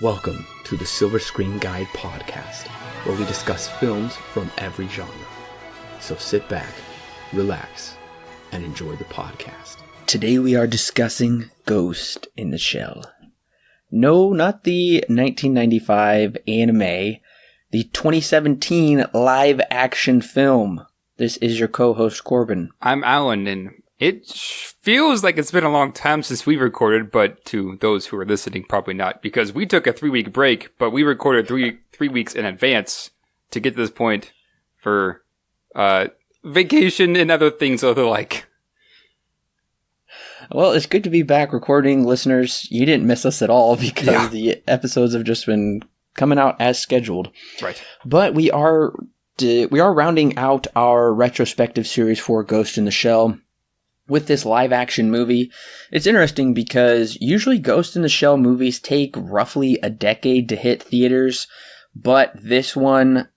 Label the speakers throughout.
Speaker 1: Welcome to the Silver Screen Guide podcast, where we discuss films from every genre. So sit back, relax, and enjoy the podcast. Today we are discussing Ghost in the Shell. No, not the 1995 anime, the 2017 live-action film. This is your co-host, Corbin.
Speaker 2: I'm Allen, and it feels like it's been a long time since we recorded, but to those who are listening, probably not, because we took a 3-week break, but we recorded three weeks in advance to get to this point for vacation and other things of the like.
Speaker 1: Well, it's good to be back recording, listeners. You didn't miss us at all because the episodes have just been coming out as scheduled.
Speaker 2: Right.
Speaker 1: But we are rounding out our retrospective series for Ghost in the Shell with this live-action movie. It's interesting because usually Ghost in the Shell movies take roughly a decade to hit theaters, but this one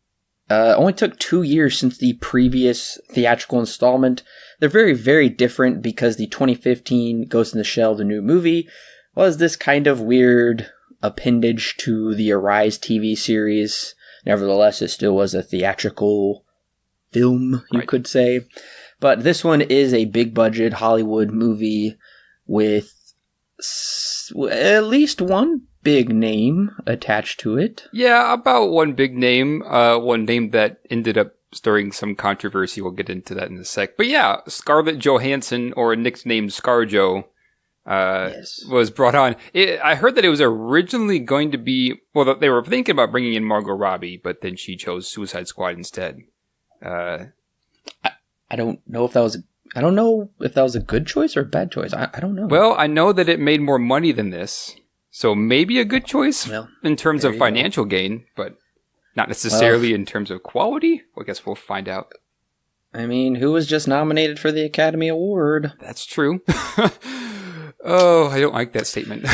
Speaker 1: only took 2 years since the previous theatrical installment. They're very, very different because the 2015 Ghost in the Shell, the new movie, was this kind of weird appendage to the Arise TV series. Nevertheless, it still was a theatrical film, you could say. But this one is a big-budget Hollywood movie with at least one big name attached to it.
Speaker 2: Yeah, about one big name. One name that ended up stirring some controversy. We'll get into that in a sec. But yeah, Scarlett Johansson, or nicknamed ScarJo, was brought on. I heard that it was originally going to be... Well, they were thinking about bringing in Margot Robbie, but then she chose Suicide Squad instead.
Speaker 1: I don't know if that was... I don't know if that was a good choice or a bad choice. I don't know.
Speaker 2: Well, I know that it made more money than this. So maybe a good choice in terms of financial gain, but not necessarily in terms of quality. I guess we'll find out.
Speaker 1: I mean, who was just nominated for the Academy Award?
Speaker 2: That's true. Oh, I don't like that statement.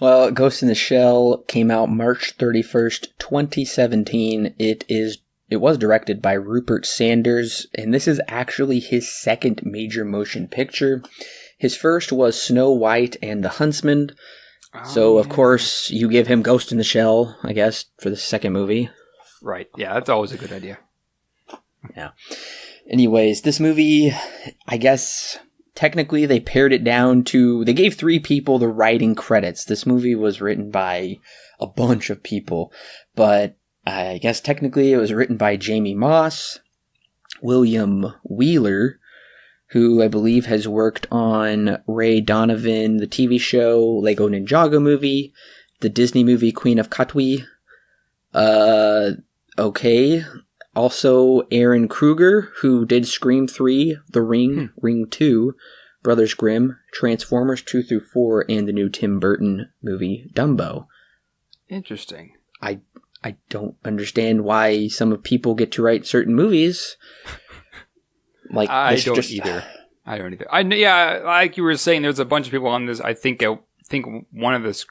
Speaker 1: Well, Ghost in the Shell came out March 31st, 2017. It was directed by Rupert Sanders, and this is actually his second major motion picture. His first was Snow White and the Huntsman. So, of course, you give him Ghost in the Shell, I guess, for the second movie.
Speaker 2: Right. Yeah, that's always a good idea.
Speaker 1: Yeah. Anyways, this movie, I guess, technically they pared it down to... They gave 3 people the writing credits. This movie was written by a bunch of people, but I guess technically it was written by Jamie Moss, William Wheeler, who I believe has worked on Ray Donovan, the TV show, Lego Ninjago movie, the Disney movie Queen of Katwe. Okay. Also Aaron Kruger, who did Scream 3, The Ring, Ring 2, Brothers Grimm, Transformers 2 through 4, and the new Tim Burton movie, Dumbo.
Speaker 2: Interesting.
Speaker 1: I don't understand why some people get to write certain movies. Like
Speaker 2: I don't either. Yeah, like you were saying, there's a bunch of people on this. I think one of it was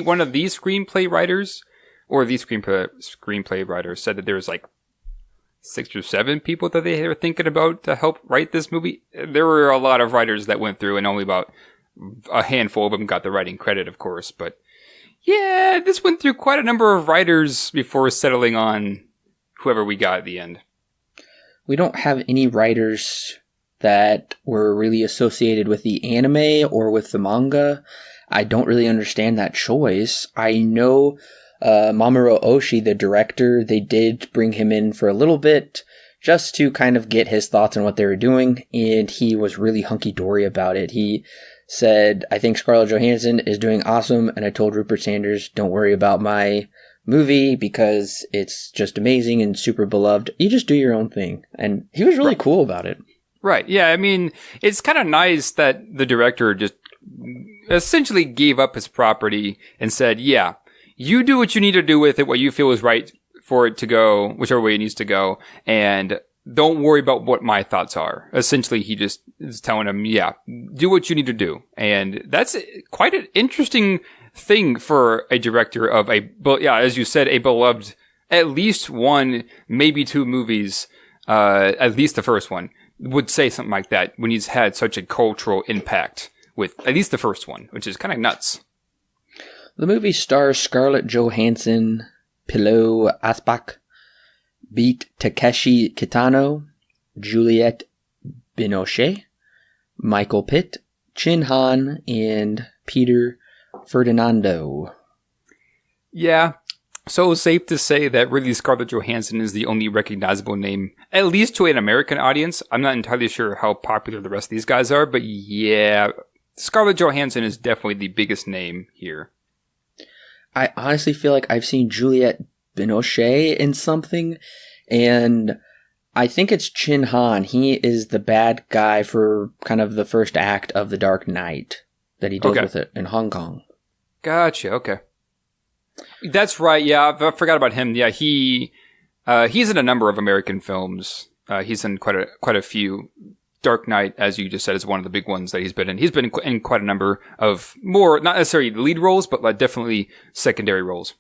Speaker 2: one of these screenplay writers, or the screenplay writers said that there was like 6 or 7 people that they were thinking about to help write this movie. There were a lot of writers that went through, and only about a handful of them got the writing credit, of course. But yeah, this went through quite a number of writers before settling on whoever we got at the end.
Speaker 1: We don't have any writers that were really associated with the anime or with the manga. I don't really understand that choice. I know Mamoru Oshii, the director, they did bring him in for a little bit just to kind of get his thoughts on what they were doing, and he was really hunky-dory about it. He said, I think Scarlett Johansson is doing awesome, and I told Rupert Sanders, don't worry about my movie because it's just amazing and super beloved. You just do your own thing. And he was really cool about it.
Speaker 2: Right. Yeah. I mean, it's kind of nice that the director just essentially gave up his property and said, yeah, you do what you need to do with it, what you feel is right for it to go, whichever way it needs to go. And don't worry about what my thoughts are. Essentially, he just is telling him, yeah, do what you need to do. And that's quite an interesting thing for a director of as you said, a beloved, at least 1, maybe 2 movies, at least the first one, would say something like that when he's had such a cultural impact with at least the first one, which is kind of nuts.
Speaker 1: The movie stars Scarlett Johansson, Pilou Asbach, Beat Takeshi Kitano, Juliette Binoche, Michael Pitt, Chin Han, and Peter Ferdinando.
Speaker 2: Yeah, so safe to say that really Scarlett Johansson is the only recognizable name, at least to an American audience. I'm not entirely sure how popular the rest of these guys are, but yeah, Scarlett Johansson is definitely the biggest name here.
Speaker 1: I honestly feel like I've seen Juliette Binoche in something, and I think it's Chin Han. He is the bad guy for kind of the first act of The Dark Knight that he does with it in Hong Kong.
Speaker 2: Gotcha, okay. That's right, yeah, I forgot about him. Yeah, he's in a number of American films. He's in quite a few. Dark Knight, as you just said, is one of the big ones that he's been in. He's been in quite a number of more, not necessarily lead roles, but definitely secondary roles.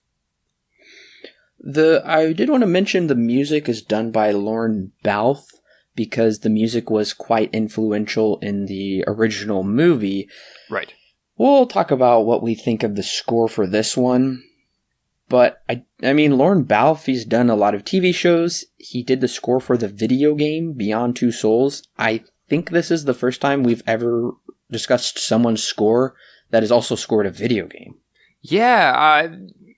Speaker 1: I did want to mention the music is done by Lorne Balfe, because the music was quite influential in the original movie.
Speaker 2: Right.
Speaker 1: We'll talk about what we think of the score for this one. But, I mean, Lorne Balfe, he's done a lot of TV shows. He did the score for the video game Beyond Two Souls. I think this is the first time we've ever discussed someone's score that has also scored a video game.
Speaker 2: Yeah,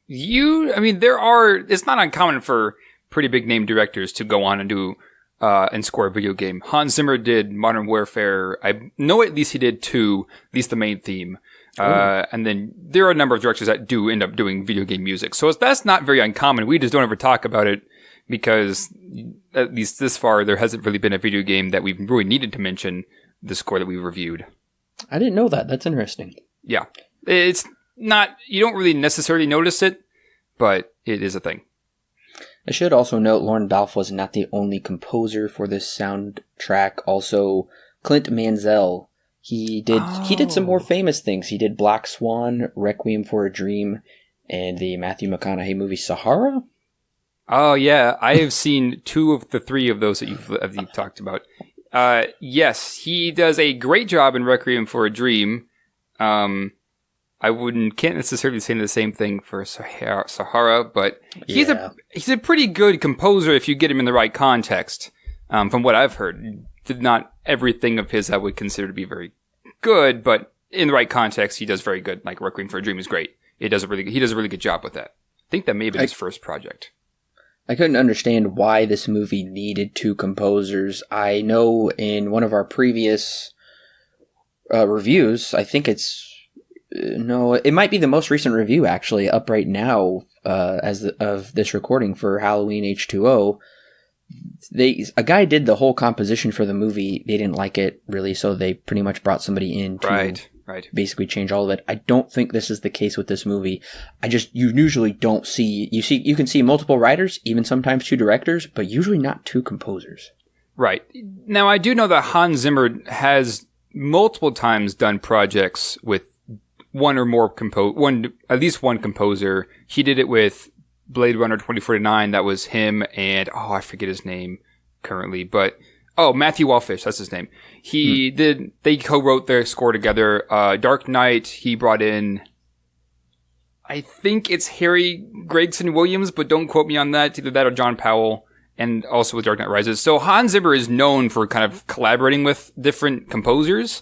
Speaker 2: it's not uncommon for pretty big name directors to go on and do, and score a video game. Hans Zimmer did Modern Warfare. I know at least he did 2, at least the main theme. And then there are a number of directors that do end up doing video game music. So that's not very uncommon. We just don't ever talk about it because, at least this far, there hasn't really been a video game that we've really needed to mention the score that we reviewed.
Speaker 1: I didn't know that. That's interesting.
Speaker 2: Yeah. It's not, you don't really necessarily notice it, but it is a thing.
Speaker 1: I should also note Lorne Balfe was not the only composer for this soundtrack. Also, Clint Mansell. He did some more famous things. He did Black Swan, Requiem for a Dream, and the Matthew McConaughey movie Sahara.
Speaker 2: Oh yeah, I have seen 2 of the 3 of those that you've talked about. Yes, he does a great job in Requiem for a Dream. Can't necessarily say the same thing for Sahara, but he's a pretty good composer if you get him in the right context. From what I've heard, not everything of his I would consider to be very good, but in the right context, he does very good. Like Requiem for a Dream is great. He does a really good job with that. I think that may have been his first project.
Speaker 1: I couldn't understand why this movie needed 2 composers. I know in one of our previous reviews, I think it might be the most recent review actually, up right now of this recording for Halloween H2O. A guy did the whole composition for the movie. They didn't like it really, so they pretty much brought somebody in to basically change all of it. I don't think this is the case with this movie. You usually don't see you can see multiple writers, even sometimes 2 directors, but usually not 2 composers. Right.
Speaker 2: Now I do know that Hans Zimmer has multiple times done projects with one or more at least one composer. He did it with Blade Runner 2049, that was him, and I forget his name currently, but Matthew Walfish, that's his name. They co-wrote their score together. Dark Knight, he brought in, I think it's Harry Gregson Williams, but don't quote me on that. It's either that or John Powell, and also with Dark Knight Rises. So Hans Zimmer is known for kind of collaborating with different composers,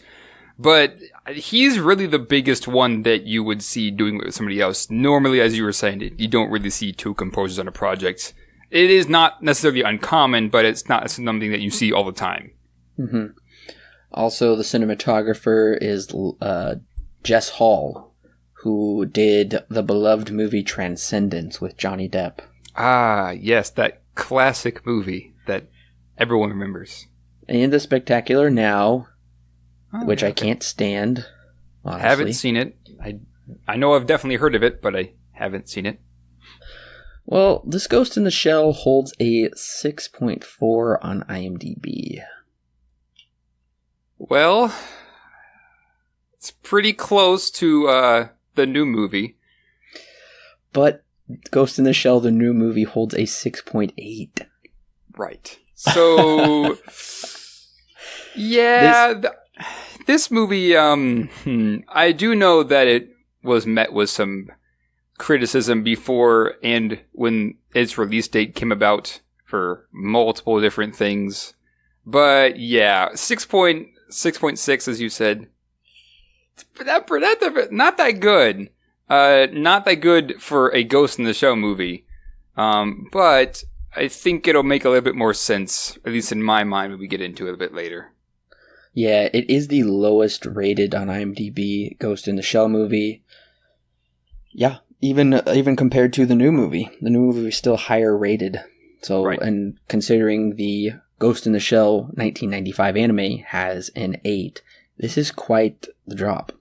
Speaker 2: but he's really the biggest one that you would see doing it with somebody else. Normally, as you were saying, you don't really see 2 composers on a project. It is not necessarily uncommon, but it's not something that you see all the time.
Speaker 1: Mm-hmm. Also, the cinematographer is Jess Hall, who did the beloved movie Transcendence with Johnny Depp.
Speaker 2: Ah, yes, that classic movie that everyone remembers.
Speaker 1: And The Spectacular Now, which I can't stand, honestly.
Speaker 2: Haven't seen it. I know I've definitely heard of it, but I haven't seen it.
Speaker 1: Well, this Ghost in the Shell holds a 6.4 on IMDb.
Speaker 2: Well, it's pretty close to the new movie.
Speaker 1: But Ghost in the Shell, the new movie, holds a 6.8.
Speaker 2: Right. So, yeah, This movie, I do know that it was met with some criticism before and when its release date came about for multiple different things. But yeah, 6.6, as you said. Not that good. Not that good for a Ghost in the Shell movie. But I think it'll make a little bit more sense, at least in my mind, when we get into it a bit later.
Speaker 1: Yeah, it is the lowest rated on IMDb Ghost in the Shell movie. Yeah, even compared to the new movie. The new movie is still higher rated. So, right. And considering the Ghost in the Shell 1995 anime has an 8, this is quite the drop.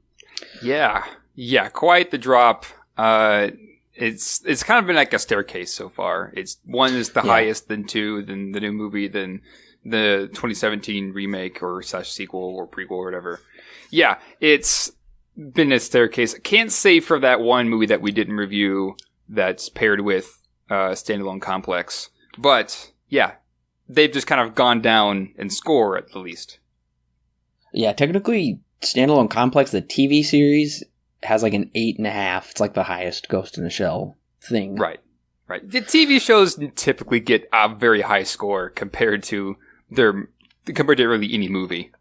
Speaker 1: Yeah,
Speaker 2: quite the drop. It's kind of been like a staircase so far. It's 1 is the highest, then 2, then the new movie, then the 2017 remake or / sequel or prequel or whatever. Yeah, it's been a staircase. Can't say for that one movie that we didn't review that's paired with Standalone Complex. But yeah, they've just kind of gone down in score at the least. Yeah,
Speaker 1: technically Standalone Complex, the TV series, has like an 8.5. It's like the highest Ghost in the Shell thing.
Speaker 2: Right. The TV shows typically get a very high score compared to really any movie.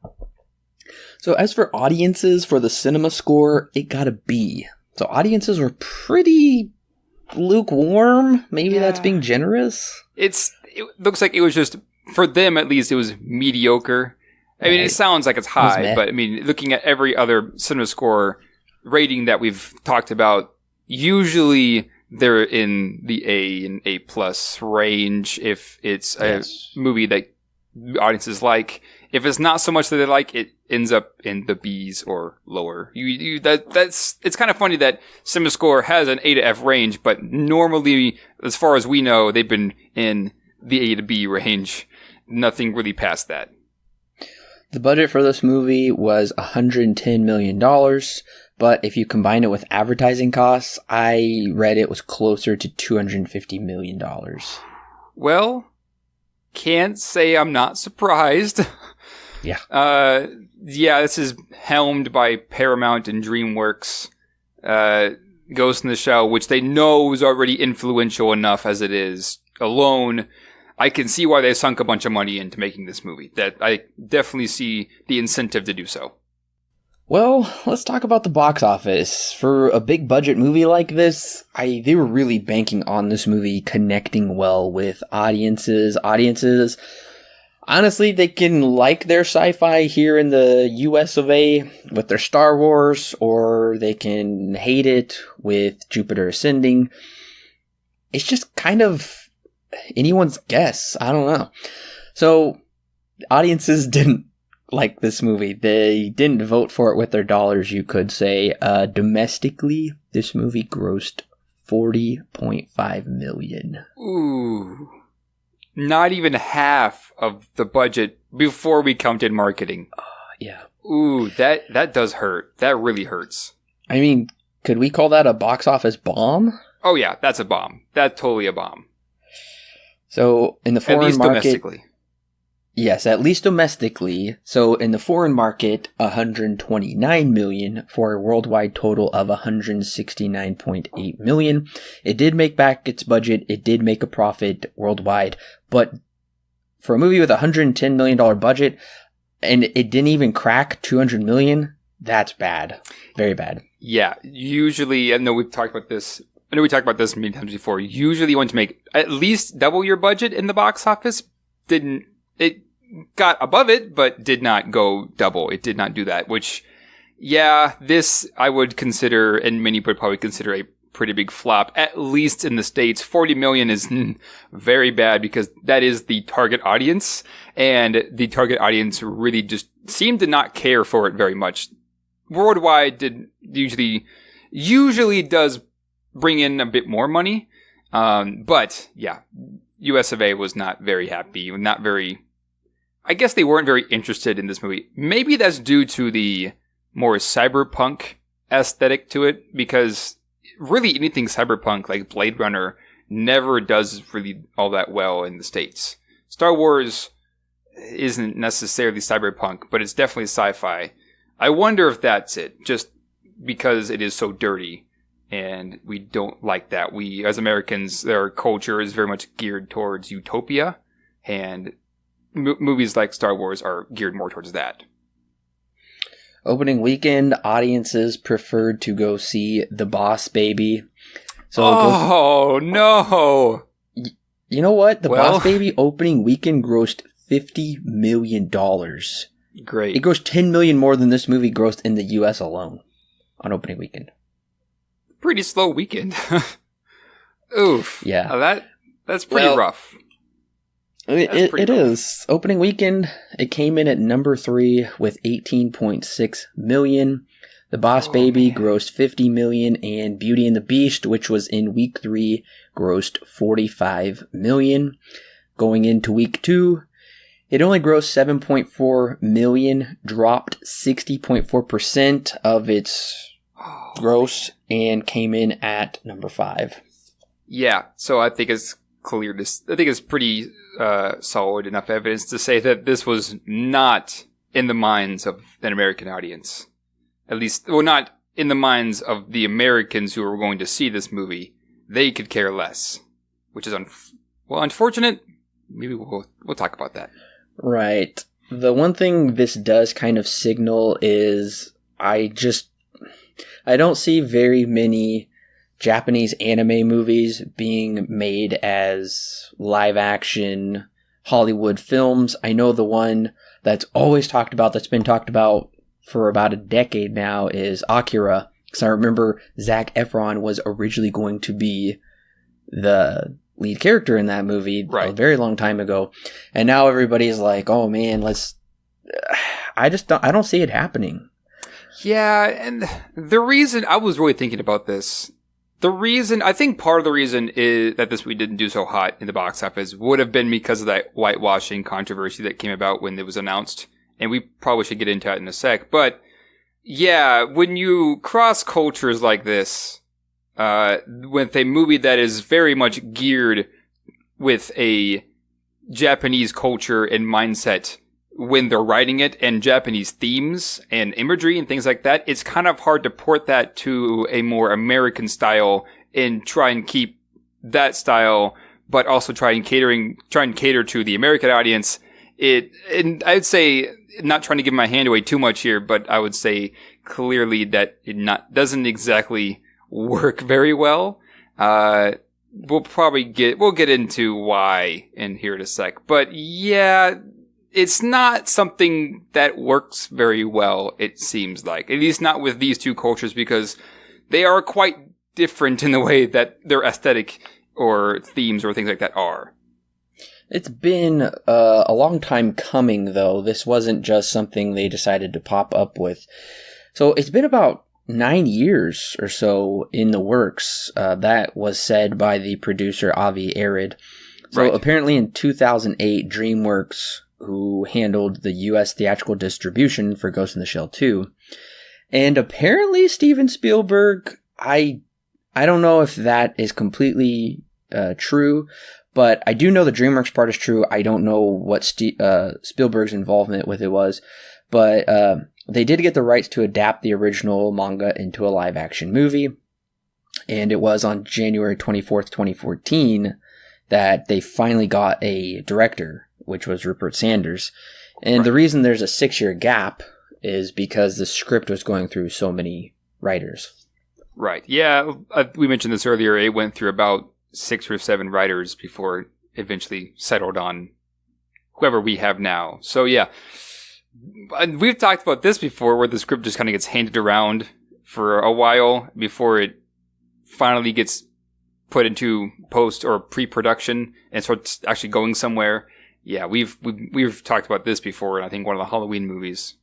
Speaker 1: So as for audiences, for the cinema score, it got a B. So audiences were pretty lukewarm. Maybe that's being generous.
Speaker 2: It looks like it was just, for them at least, it was mediocre. I mean, it sounds like it's high, but I mean, looking at every other cinema score rating that we've talked about, usually they're in the A and A plus range if it's a movie that audiences like. If it's not so much that they like, it ends up in the B's or lower. It's kind of funny that CinemaScore has an A to F range, but normally, as far as we know, they've been in the A to B range. Nothing really past that.
Speaker 1: The budget for this movie was $110 million, but if you combine it with advertising costs, I read it was closer to $250 million.
Speaker 2: Well, can't say I'm not surprised.
Speaker 1: Yeah.
Speaker 2: This is helmed by Paramount and DreamWorks. Ghost in the Shell, which they know is already influential enough as it is alone. I can see why they sunk a bunch of money into making this movie. That I definitely see the incentive to do so.
Speaker 1: Well, let's talk about the box office. For a big budget movie like this, they were really banking on this movie connecting well with audiences. Honestly, they can like their sci-fi here in the US of A with their Star Wars, or they can hate it with Jupiter Ascending. It's just kind of anyone's guess. I don't know. So, audiences didn't like this movie. They didn't vote for it with their dollars, you could say. Domestically, this movie grossed $40.5 million.
Speaker 2: Ooh. Not even half of the budget before we counted marketing.
Speaker 1: Yeah.
Speaker 2: Ooh, that does hurt. That really hurts.
Speaker 1: I mean, could we call that a box office bomb?
Speaker 2: Oh yeah, that's a bomb. That's totally a bomb.
Speaker 1: So, in the foreign market...
Speaker 2: domestically.
Speaker 1: Yes, at least domestically. So, in the foreign market, $129 million for a worldwide total of $169.8 million. It did make back its budget. It did make a profit worldwide. But for a movie with a $110 million budget, and it didn't even crack $200 million, that's bad. Very bad.
Speaker 2: Yeah, usually, I know we talked about this many times before. Usually, you want to make at least double your budget in the box office. It got above it, but did not go double. It did not do that, which, this I would consider, and many would probably consider, a pretty big flop, at least in the States. 40 million is very bad because that is the target audience, and the target audience really just seemed to not care for it very much. Worldwide usually does bring in a bit more money, but US of A was not very happy, I guess they weren't very interested in this movie. Maybe that's due to the more cyberpunk aesthetic to it, because really anything cyberpunk like Blade Runner never does really all that well in the States. Star Wars isn't necessarily cyberpunk, but it's definitely sci-fi. I wonder if that's it, just because it is so dirty, and we don't like that. We, as Americans, our culture is very much geared towards utopia, and movies like Star Wars are geared more towards that.
Speaker 1: Opening weekend, audiences preferred to go see The Boss Baby.
Speaker 2: So
Speaker 1: no! You know what? The Boss Baby opening weekend grossed $50 million.
Speaker 2: Great.
Speaker 1: It grossed $10 million more than this movie grossed in the U.S. alone on opening weekend.
Speaker 2: Pretty slow weekend. Oof.
Speaker 1: Yeah.
Speaker 2: That's pretty rough.
Speaker 1: It is. Opening weekend, it came in at number 3 with $18.6 million. The Boss Baby grossed $50 million, and Beauty and the Beast, which was in week 3, grossed $45 million. Going into week 2, it only grossed $7.4 million, dropped 60.4% of its gross, and came in at number 5.
Speaker 2: Yeah, so I think it's clear. I think it's pretty solid enough evidence to say that this was not in the minds of an American audience. At least, well, not in the minds of the Americans who were going to see this movie. They could care less, which is unfortunate. Maybe we'll talk about that.
Speaker 1: Right. The one thing this does kind of signal is I don't see very many Japanese anime movies being made as live action Hollywood films. I know the one that's always talked about, that's been talked about for about a decade now, is Akira. Because I remember Zac Efron was originally going to be the lead character in that movie a very long time ago. And now everybody's like, oh man, I don't see it happening.
Speaker 2: Yeah, and the reason I was really thinking about this, I think part of the reason is that this movie didn't do so hot in the box office would have been because of that whitewashing controversy that came about when it was announced. And we probably should get into that in a sec. But yeah, when you cross cultures like this, with a movie that is very much geared with a Japanese culture and mindset when they're writing it, and Japanese themes and imagery and things like that, it's kind of hard to port that to a more American style and try and keep that style, but also try and cater to the American audience. And I'd say, not trying to give my hand away too much here, but I would say clearly that it doesn't exactly work very well. We'll get into why in here in a sec. But yeah, it's not something that works very well, it seems like. At least not with these two cultures, because they are quite different in the way that their aesthetic or themes or things like that are.
Speaker 1: It's been a long time coming, though. This wasn't just something they decided to pop up with. So it's been about 9 years or so in the works. That was said by the producer, Avi Arad. So apparently in 2008, DreamWorks, who handled the U.S. theatrical distribution for Ghost in the Shell 2. And apparently Steven Spielberg, I don't know if that is completely true, but I do know the DreamWorks part is true. I don't know what Spielberg's involvement with it was, but they did get the rights to adapt the original manga into a live-action movie, and it was on January 24th, 2014, that they finally got a director, which was Rupert Sanders. And the reason there's a 6-year gap is because the script was going through so many writers. Right.
Speaker 2: Yeah, we mentioned this earlier. It went through about 6 or 7 writers before it eventually settled on whoever we have now. So yeah, we've talked about this before, where the script just kind of gets handed around for a while before it finally gets put into post or pre-production and starts actually going somewhere. Yeah, we've talked about this before in, I think, one of the Halloween movies.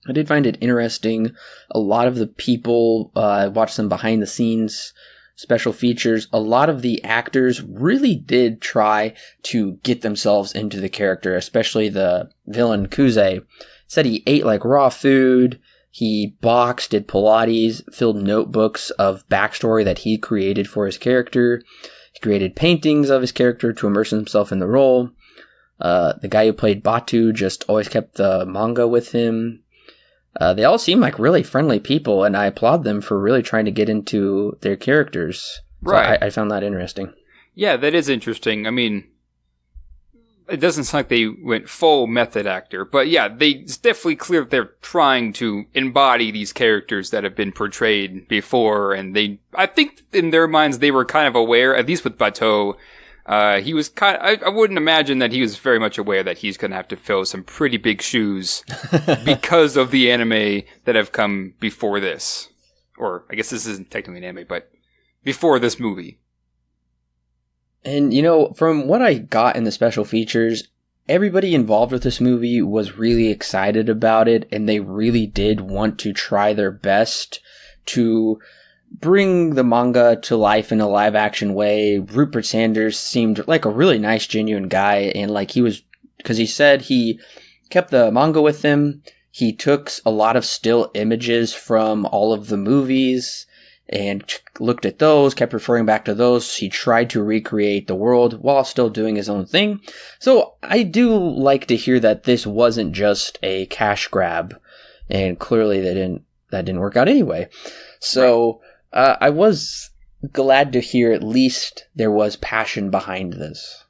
Speaker 1: I did find it interesting. A lot of the people, I watched some behind the scenes special features. A lot of the actors really did try to get themselves into the character, especially the villain Kuze. Said he ate like raw food. He boxed, did Pilates, filled notebooks of backstory that he created for his character. He created paintings of his character to immerse himself in the role. The guy who played Batu just always kept the manga with him. They all seem like really friendly people, and I applaud them for really trying to get into their characters.
Speaker 2: Right.
Speaker 1: So I found that interesting.
Speaker 2: Yeah, that is interesting. I mean, it doesn't sound like they went full method actor, but yeah, it's definitely clear that they're trying to embody these characters that have been portrayed before, and I think in their minds they were kind of aware, at least with Bateau, he was I wouldn't imagine that he was very much aware that he's going to have to fill some pretty big shoes because of the anime that have come before this. Or, I guess this isn't technically an anime, but before this movie.
Speaker 1: And, from what I got in the special features, everybody involved with this movie was really excited about it, and they really did want to try their best to bring the manga to life in a live-action way. Rupert Sanders seemed like a really nice, genuine guy, and because he said he kept the manga with him, he took a lot of still images from all of the movies, and looked at those, kept referring back to those. He tried to recreate the world while still doing his own thing. So I do like to hear that this wasn't just a cash grab, and clearly that didn't work out anyway. So I was glad to hear at least there was passion behind this.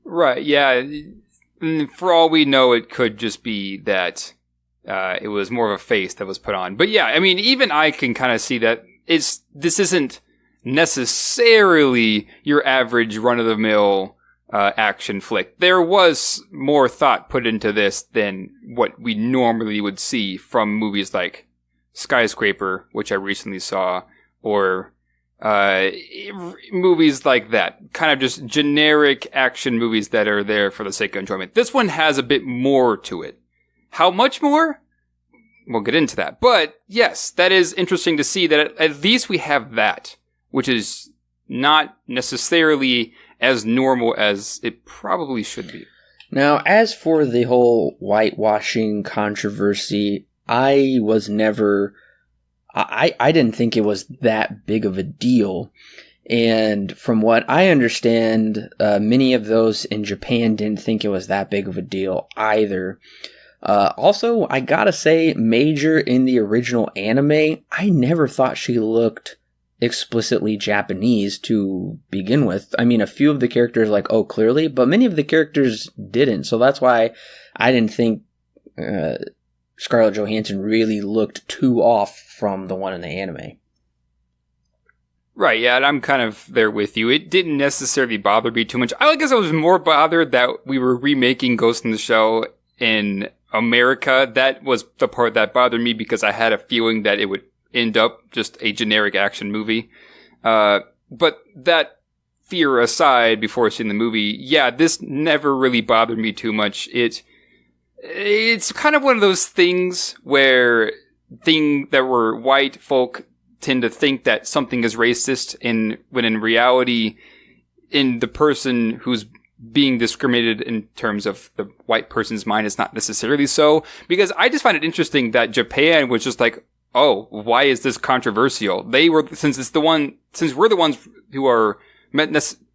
Speaker 1: Right,
Speaker 2: yeah. For all we know, it could just be that it was more of a face that was put on. But yeah, I mean, even I can kind of see that this isn't necessarily your average run-of-the-mill action flick. There was more thought put into this than what we normally would see from movies like Skyscraper, which I recently saw, or movies like that. Kind of just generic action movies that are there for the sake of enjoyment. This one has a bit more to it. How much more? We'll get into that. But yes, that is interesting to see that at least we have that, which is not necessarily as normal as it probably should be.
Speaker 1: Now, as for the whole whitewashing controversy, I didn't think it was that big of a deal. And from what I understand, many of those in Japan didn't think it was that big of a deal either. Also, I gotta say, Major in the original anime, I never thought she looked explicitly Japanese to begin with. I mean, a few of the characters clearly, but many of the characters didn't. So that's why I didn't think Scarlett Johansson really looked too off from the one in the anime.
Speaker 2: Right, yeah, and I'm kind of there with you. It didn't necessarily bother me too much. I guess I was more bothered that we were remaking Ghost in the Shell in America. That was the part that bothered me because I had a feeling that it would end up just a generic action movie. But that fear aside, before seeing the movie, yeah, this never really bothered me too much. It's kind of one of those things where where white folk tend to think that something is racist, when in reality, in the person who's being discriminated in terms of the white person's mind is not necessarily so. Because I just find it interesting that Japan was just like, oh, why is this controversial? Since we're the ones who are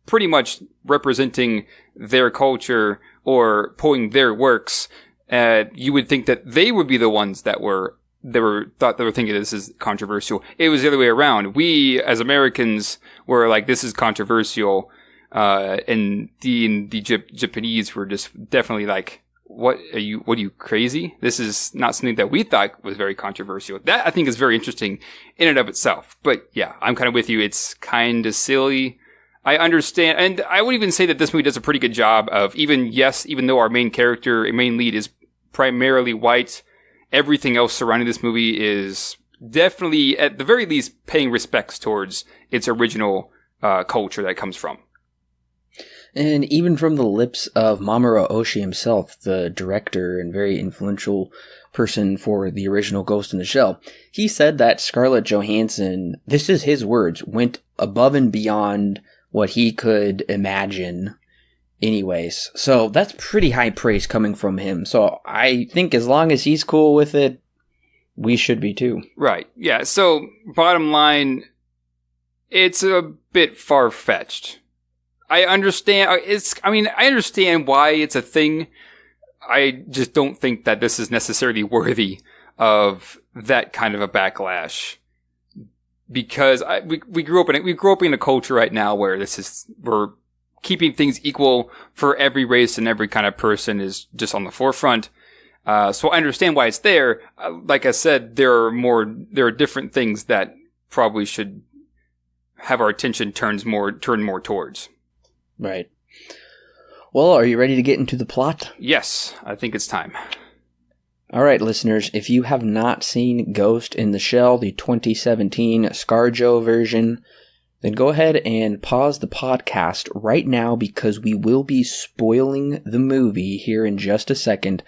Speaker 2: pretty much representing their culture or pulling their works, you would think that they would be the ones that were thinking this is controversial. It was the other way around. We, as Americans, were like, this is controversial. And the Japanese were just definitely like, what are you crazy? This is not something that we thought was very controversial. That I think is very interesting in and of itself. But yeah, I'm kind of with you. It's kind of silly. I understand. And I would even say that this movie does a pretty good job of even though our main lead is primarily white, everything else surrounding this movie is definitely, at the very least, paying respects towards its original culture that it comes from.
Speaker 1: And even from the lips of Mamoru Oshii himself, the director and very influential person for the original Ghost in the Shell, he said that Scarlett Johansson, this is his words, went above and beyond what he could imagine anyways. So that's pretty high praise coming from him. So I think as long as he's cool with it, we should be too.
Speaker 2: Right. Yeah. So bottom line, it's a bit far-fetched. I understand. I understand why it's a thing. I just don't think that this is necessarily worthy of that kind of a backlash. Because we grew up in a culture right now where we're keeping things equal for every race and every kind of person is just on the forefront. So I understand why it's there. Like I said, there are different things that probably should have our attention turn more towards.
Speaker 1: Right. Well, are you ready to get into the plot?
Speaker 2: Yes, I think it's time.
Speaker 1: All right, listeners, if you have not seen Ghost in the Shell, the 2017 ScarJo version, then go ahead and pause the podcast right now because we will be spoiling the movie here in just a second.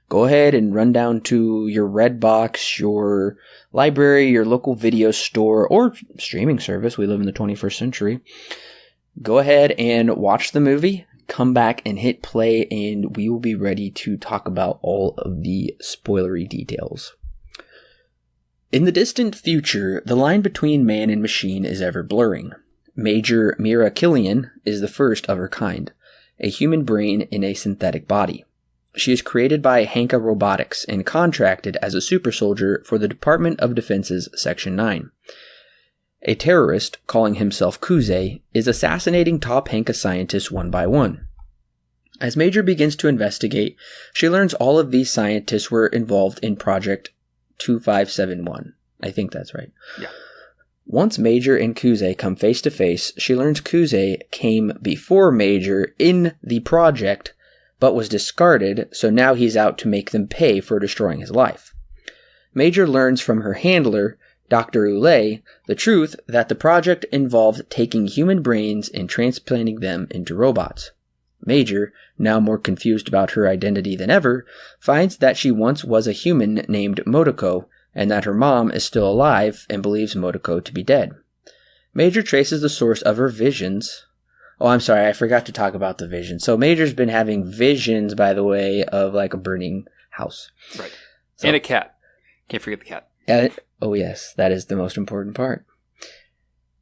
Speaker 1: Go ahead and run down to your Redbox, your library, your local video store, or streaming service. We live in the 21st century. Go ahead and watch the movie. Come back and hit play, and we will be ready to talk about all of the spoilery details. In the distant future, the line between man and machine is ever blurring. Major Mira Killian is the first of her kind, a human brain in a synthetic body. She is created by Hanka Robotics and contracted as a super soldier for the Department of Defense's Section 9. A terrorist, calling himself Kuze, is assassinating top Hanka scientists one by one. As Major begins to investigate, she learns all of these scientists were involved in Project 2571. I think that's right.
Speaker 2: Yeah.
Speaker 1: Once Major and Kuze come face to face, she learns Kuze came before Major in the project, but was discarded, so now he's out to make them pay for destroying his life. Major learns from her handler, Dr. Ulay, the truth that the project involved taking human brains and transplanting them into robots. Major, now more confused about her identity than ever, finds that she once was a human named Motoko, and that her mom is still alive and believes Motoko to be dead. Major traces the source of her visions. Oh, I'm sorry, I forgot to talk about the vision. So Major's been having visions, by the way, of like a burning house.
Speaker 2: Right. So, and a cat. Can't forget the cat.
Speaker 1: Oh yes, that is the most important part.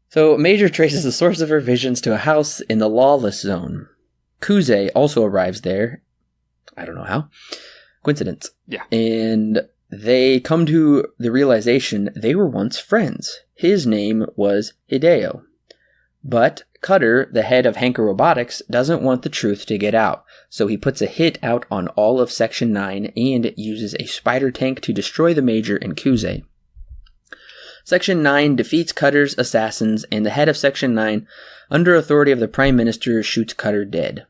Speaker 1: So Major traces the source of her visions to a house in the lawless zone. Kuze also arrives there. I don't know how. Coincidence.
Speaker 2: Yeah.
Speaker 1: And they come to the realization they were once friends. His name was Hideo. But Cutter, the head of Hanka Robotics, doesn't want the truth to get out, so he puts a hit out on all of Section 9 and uses a spider tank to destroy the Major and Kuze. Section 9 defeats Cutter's assassins, and the head of Section 9, under authority of the Prime Minister, shoots Cutter dead.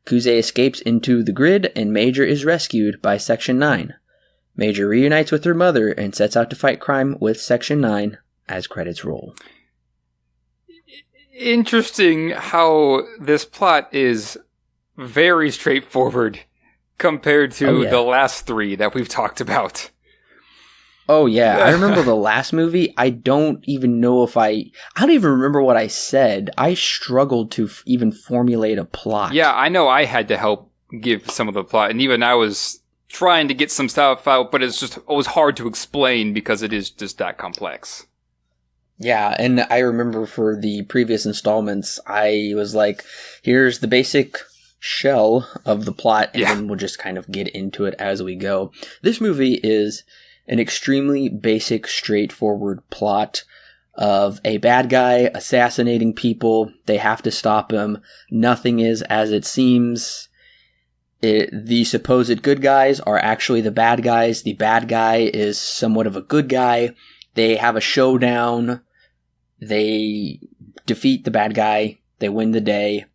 Speaker 1: Kuze escapes into the grid, and Major is rescued by Section 9. Major reunites with her mother and sets out to fight crime with Section 9 as credits roll.
Speaker 2: Interesting how this plot is very straightforward compared to the last three that we've talked about.
Speaker 1: Oh, yeah. I remember the last movie. I don't even know if I don't even remember what I said. I struggled to even formulate a plot.
Speaker 2: Yeah, I know I had to help give some of the plot, and even I was trying to get some stuff out, but it was hard to explain because it is just that complex.
Speaker 1: Yeah, and I remember for the previous installments, I was like, here's the basic shell of the plot, and then we'll just kind of get into it as we go. This movie is an extremely basic, straightforward plot of a bad guy assassinating people. They have to stop him. Nothing is as it seems. The supposed good guys are actually the bad guys. The bad guy is somewhat of a good guy. They have a showdown. They defeat the bad guy. They win the day.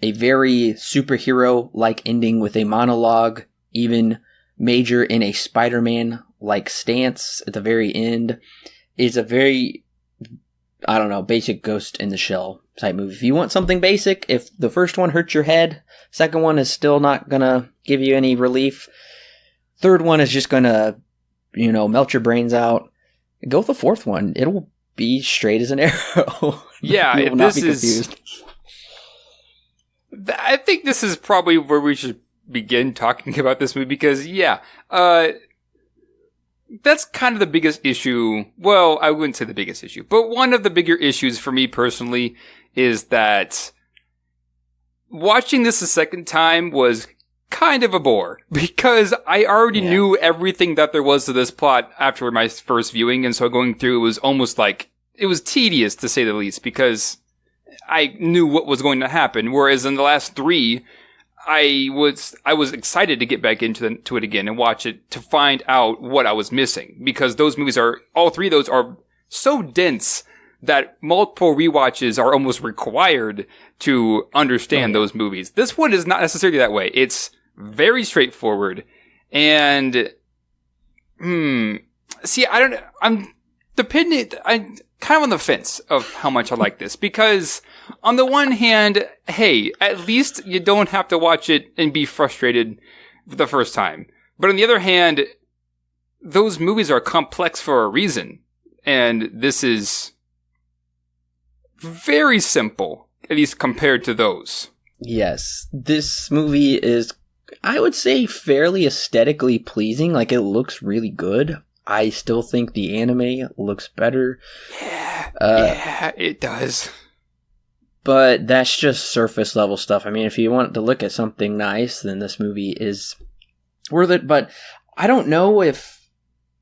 Speaker 1: A very superhero-like ending with a monologue. Even Major in a Spider-Man-like stance at the very end is a very, I don't know, basic Ghost in the Shell type movie. If you want something basic, if the first one hurts your head, second one is still not gonna give you any relief, third one is just gonna, melt your brains out, go with the fourth one. It'll be straight as an arrow.
Speaker 2: Yeah,
Speaker 1: you will not be confused.
Speaker 2: I think this is probably where we should begin talking about this movie because, that's kind of the biggest issue. Well, I wouldn't say the biggest issue, but one of the bigger issues for me personally is that watching this a second time was kind of a bore because I already knew everything that there was to this plot after my first viewing. And so going through, it was almost like, it was tedious to say the least because I knew what was going to happen. Whereas in the last three, I was excited to get back into it again and watch it to find out what I was missing because those movies all three of those are so dense that multiple rewatches are almost required to understand those movies. This one is not necessarily that way. It's very straightforward. And, see, I'm kind of on the fence of how much I like this because on the one hand, hey, at least you don't have to watch it and be frustrated the first time. But on the other hand, those movies are complex for a reason. And this is very simple, at least compared to those.
Speaker 1: Yes, this movie is, I would say, fairly aesthetically pleasing. Like, it looks really good. I still think the anime looks better.
Speaker 2: Yeah, it does.
Speaker 1: But that's just surface level stuff. I mean, if you want to look at something nice, then this movie is worth it. But I don't know if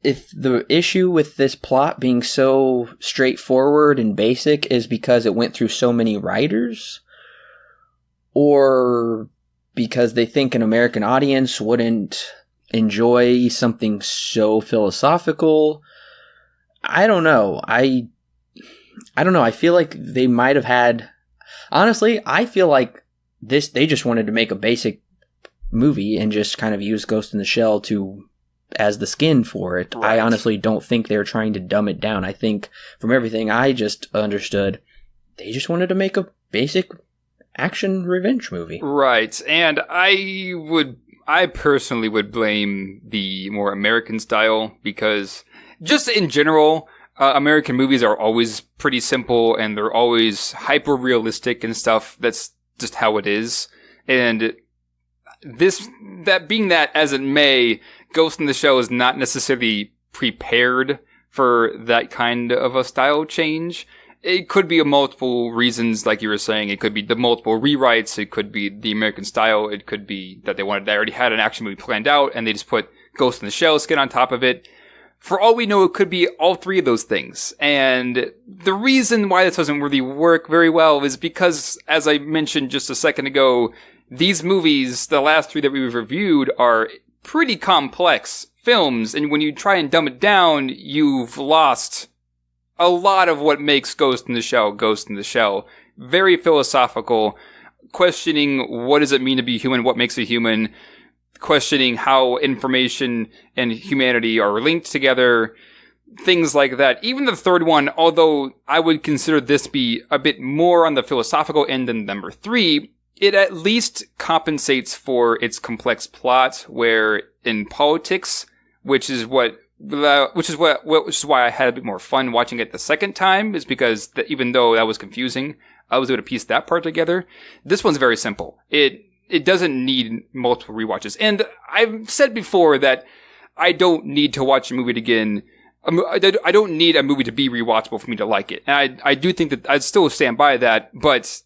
Speaker 1: the issue with this plot being so straightforward and basic is because it went through so many writers, or because they think an American audience wouldn't enjoy something so philosophical. I don't know. I don't know. I feel like they might have had... Honestly, I feel like they just wanted to make a basic movie and just kind of use Ghost in the Shell as the skin for it. Right. I honestly don't think they're trying to dumb it down. I think from everything I just understood, they just wanted to make a basic action revenge movie.
Speaker 2: Right. And I personally would blame the more American style because just in general, American movies are always pretty simple and they're always hyper realistic and stuff. That's just how it is. And being that as it may, Ghost in the Shell is not necessarily prepared for that kind of a style change. It could be multiple reasons, like you were saying. It could be the multiple rewrites. It could be the American style. It could be that they already had an action movie planned out and they just put Ghost in the Shell skin on top of it. For all we know, it could be all three of those things. And the reason why this doesn't really work very well is because, as I mentioned just a second ago, these movies, the last three that we've reviewed, are pretty complex films. And when you try and dumb it down, you've lost a lot of what makes Ghost in the Shell Ghost in the Shell. Very philosophical, questioning what does it mean to be human, what makes a human, questioning how information and humanity are linked together, things like that. Even the third one, although I would consider this be a bit more on the philosophical end than number three, it at least compensates for its complex plot, where in politics, which is why I had a bit more fun watching it the second time, is because even though that was confusing, I was able to piece that part together. This one's very simple. It doesn't need multiple rewatches. And I've said before that I don't need to watch a movie again. I don't need a movie to be rewatchable for me to like it. And I do think that I'd still stand by that, but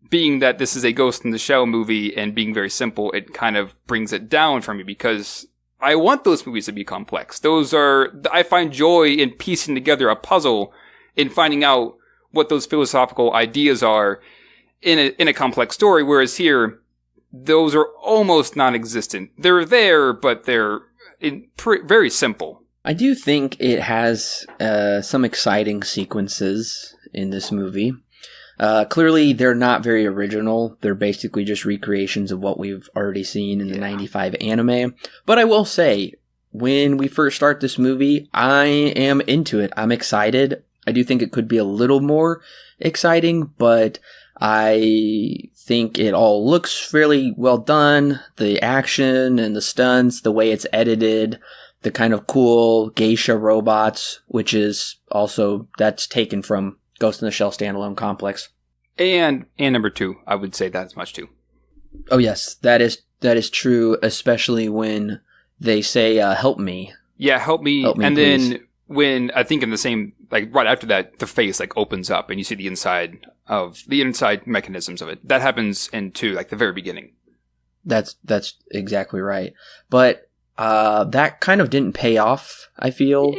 Speaker 2: being that this is a Ghost in the Shell movie and being very simple, it kind of brings it down for me because I want those movies to be complex. I find joy in piecing together a puzzle in finding out what those philosophical ideas are in a complex story, whereas here, those are almost non-existent. They're there, but they're very simple.
Speaker 1: I do think it has some exciting sequences in this movie. Clearly, they're not very original. They're basically just recreations of what we've already seen in the 95 anime. But I will say, when we first start this movie, I am into it. I'm excited. I do think it could be a little more exciting, but I think it all looks fairly well done. The action and the stunts, the way it's edited, the kind of cool geisha robots, which is also, that's taken from Ghost in the Shell standalone complex.
Speaker 2: And number two, I would say that as much too.
Speaker 1: Oh yes, that is true, especially when they say, help me.
Speaker 2: Yeah, help me.
Speaker 1: And
Speaker 2: please. Then when I think in the same, like right after that, the face like opens up and you see the inside mechanisms of it. That happens in 2, like the very beginning.
Speaker 1: That's exactly right. But that kind of didn't pay off, I feel.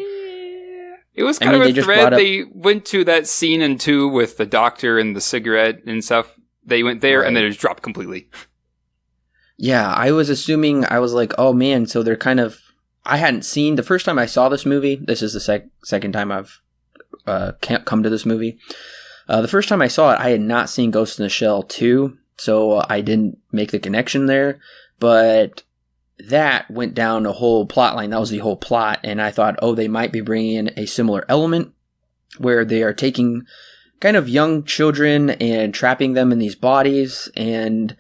Speaker 2: It was kind of a thread. They went to that scene in 2 with the doctor and the cigarette and stuff. They went there and then it just dropped completely.
Speaker 1: Yeah, I was assuming, I was like, oh man, so they're kind of, I hadn't seen, the first time I saw this movie, this is the second time I've come to this movie. The first time I saw it, I had not seen Ghost in the Shell 2, so I didn't make the connection there, but that went down a whole plot line. That was the whole plot, and I thought, oh, they might be bringing in a similar element where they are taking kind of young children and trapping them in these bodies, and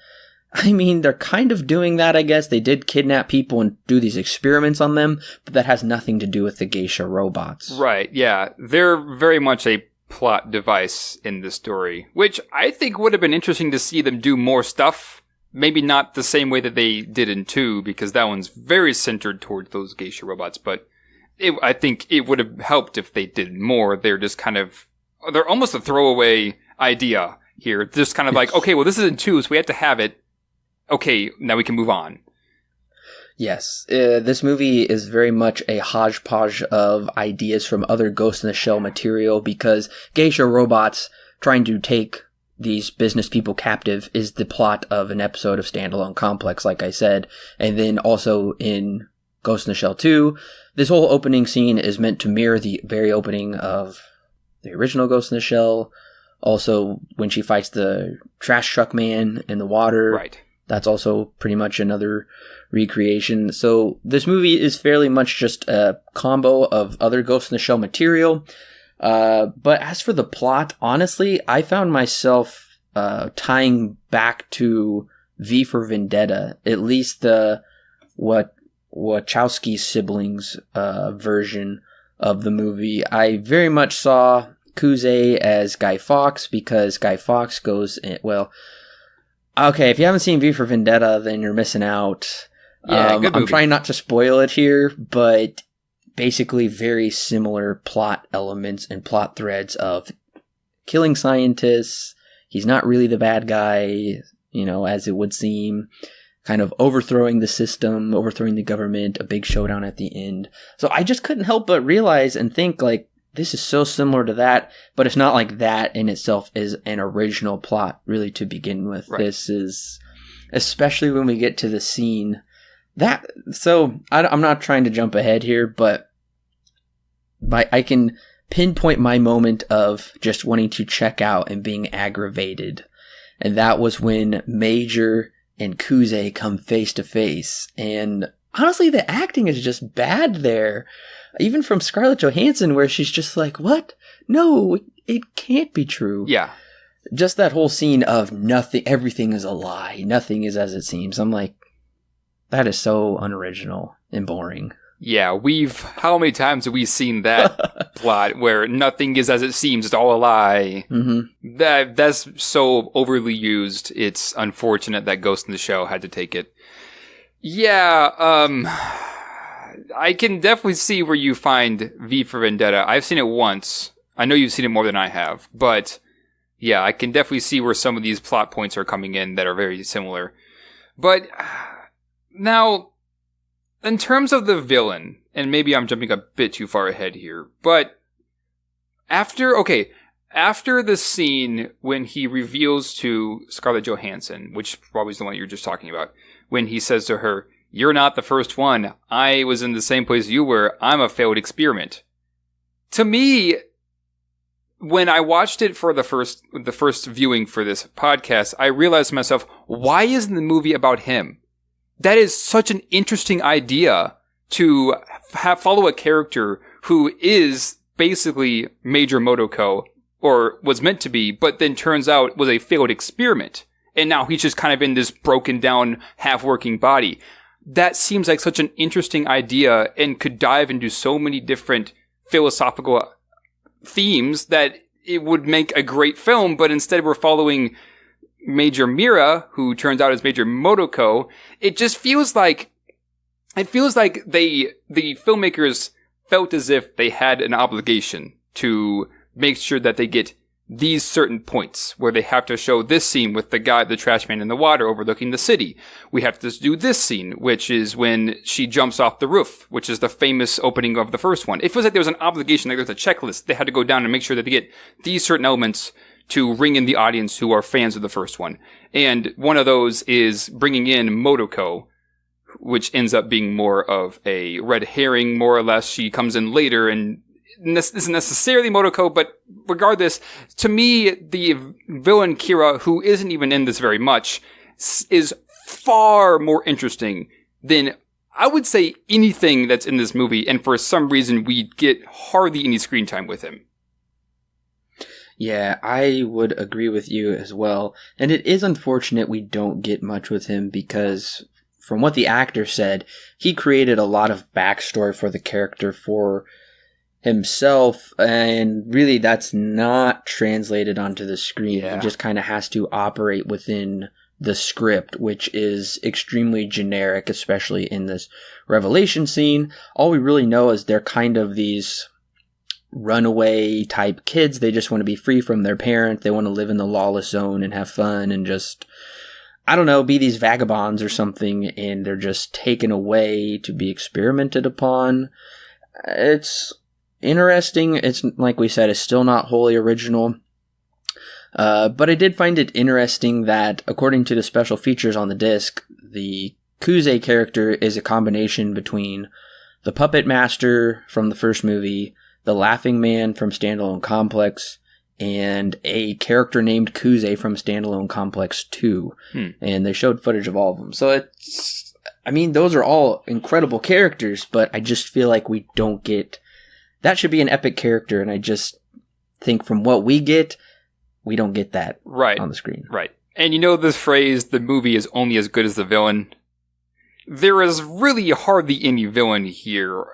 Speaker 1: I mean, they're kind of doing that, I guess. They did kidnap people and do these experiments on them, but that has nothing to do with the geisha robots.
Speaker 2: Right, yeah. They're very much a plot device in this story, which I think would have been interesting to see them do more stuff. Maybe not the same way that they did in 2, because that one's very centered towards those geisha robots, but I think it would have helped if they did more. They're just kind of, they're almost a throwaway idea here. Just kind of like, okay, well, this is in 2, so we have to have it. Okay, now we can move on.
Speaker 1: Yes, this movie is very much a hodgepodge of ideas from other Ghost in the Shell material, because geisha robots trying to take these business people captive is the plot of an episode of Standalone Complex, like I said. And then also in Ghost in the Shell 2, this whole opening scene is meant to mirror the very opening of the original Ghost in the Shell. Also, when she fights the trash truck man in the water.
Speaker 2: Right.
Speaker 1: That's also pretty much another recreation. So this movie is fairly much just a combo of other Ghost in the Shell material. But as for the plot, honestly, I found myself tying back to V for Vendetta, at least the Wachowski siblings version of the movie. I very much saw Kuze as Guy Fawkes, because Guy Fawkes goes in, well, okay, if you haven't seen V for Vendetta, then you're missing out.
Speaker 2: Yeah, good movie.
Speaker 1: I'm trying not to spoil it here, but basically very similar plot elements and plot threads of killing scientists. He's not really the bad guy, as it would seem. Kind of overthrowing the system, overthrowing the government, a big showdown at the end. So I just couldn't help but realize and think, like, this is so similar to that, but it's not like that in itself is an original plot, really, to begin with. Right. This is, especially when we get to the scene, I'm not trying to jump ahead here, but I can pinpoint my moment of just wanting to check out and being aggravated. And that was when Major and Kuze come face to face. And honestly, the acting is just bad there. Even from Scarlett Johansson, where she's just like, what? No, it can't be true.
Speaker 2: Yeah.
Speaker 1: Just that whole scene of nothing, everything is a lie. Nothing is as it seems. I'm like, that is so unoriginal and boring.
Speaker 2: Yeah, how many times have we seen that plot where nothing is as it seems, it's all a lie?
Speaker 1: Mm-hmm.
Speaker 2: That's so overly used. It's unfortunate that Ghost in the Shell had to take it. Yeah, I can definitely see where you find V for Vendetta. I've seen it once. I know you've seen it more than I have, but yeah, I can definitely see where some of these plot points are coming in that are very similar. But now, in terms of the villain, and maybe I'm jumping a bit too far ahead here, but after the scene when he reveals to Scarlett Johansson, which probably is the one you're just talking about, when he says to her, "You're not the first one. I was in the same place you were. I'm a failed experiment." To me, when I watched it for the first viewing for this podcast, I realized to myself, why isn't the movie about him? That is such an interesting idea to follow a character who is basically Major Motoko, or was meant to be, but then turns out was a failed experiment. And now he's just kind of in this broken down, half-working body. That seems like such an interesting idea and could dive into so many different philosophical themes that it would make a great film, but instead we're following Major Mira, who turns out is Major Motoko. It just feels like the filmmakers felt as if they had an obligation to make sure that they get these certain points where they have to show this scene with the guy, the trash man in the water overlooking the city. We have to do this scene, which is when she jumps off the roof, which is the famous opening of the first one. It feels like there was an obligation, like there's a checklist. They had to go down and make sure that they get these certain elements to ring in the audience who are fans of the first one. And one of those is bringing in Motoko, which ends up being more of a red herring, more or less. She comes in later and isn't necessarily Motoko, but regardless, to me, the villain Kira, who isn't even in this very much, is far more interesting than, I would say, anything that's in this movie, and for some reason, we get hardly any screen time with him.
Speaker 1: Yeah, I would agree with you as well. And it is unfortunate we don't get much with him because, from what the actor said, he created a lot of backstory for the character for himself, and really that's not translated onto the screen.
Speaker 2: Yeah.
Speaker 1: He just kind of has to operate within the script, which is extremely generic, especially in this revelation scene. All we really know is they're kind of these runaway type kids. They just want to be free from their parent. They want to live in the lawless zone and have fun and just, I don't know, be these vagabonds or something, and they're just taken away to be experimented upon. It's interesting. It's, like we said, it's still not wholly original. But I did find it interesting that, according to the special features on the disc, the Kuze character is a combination between the Puppet Master from the first movie, the Laughing Man from Standalone Complex, and a character named Kuze from Standalone Complex 2. And they showed footage of all of them. So it's, I mean, those are all incredible characters, but I just feel like we don't get, that should be an epic character, and I just think from what we get, we don't get that on the screen.
Speaker 2: Right. And you know this phrase, the movie is only as good as the villain? There is really hardly any villain here.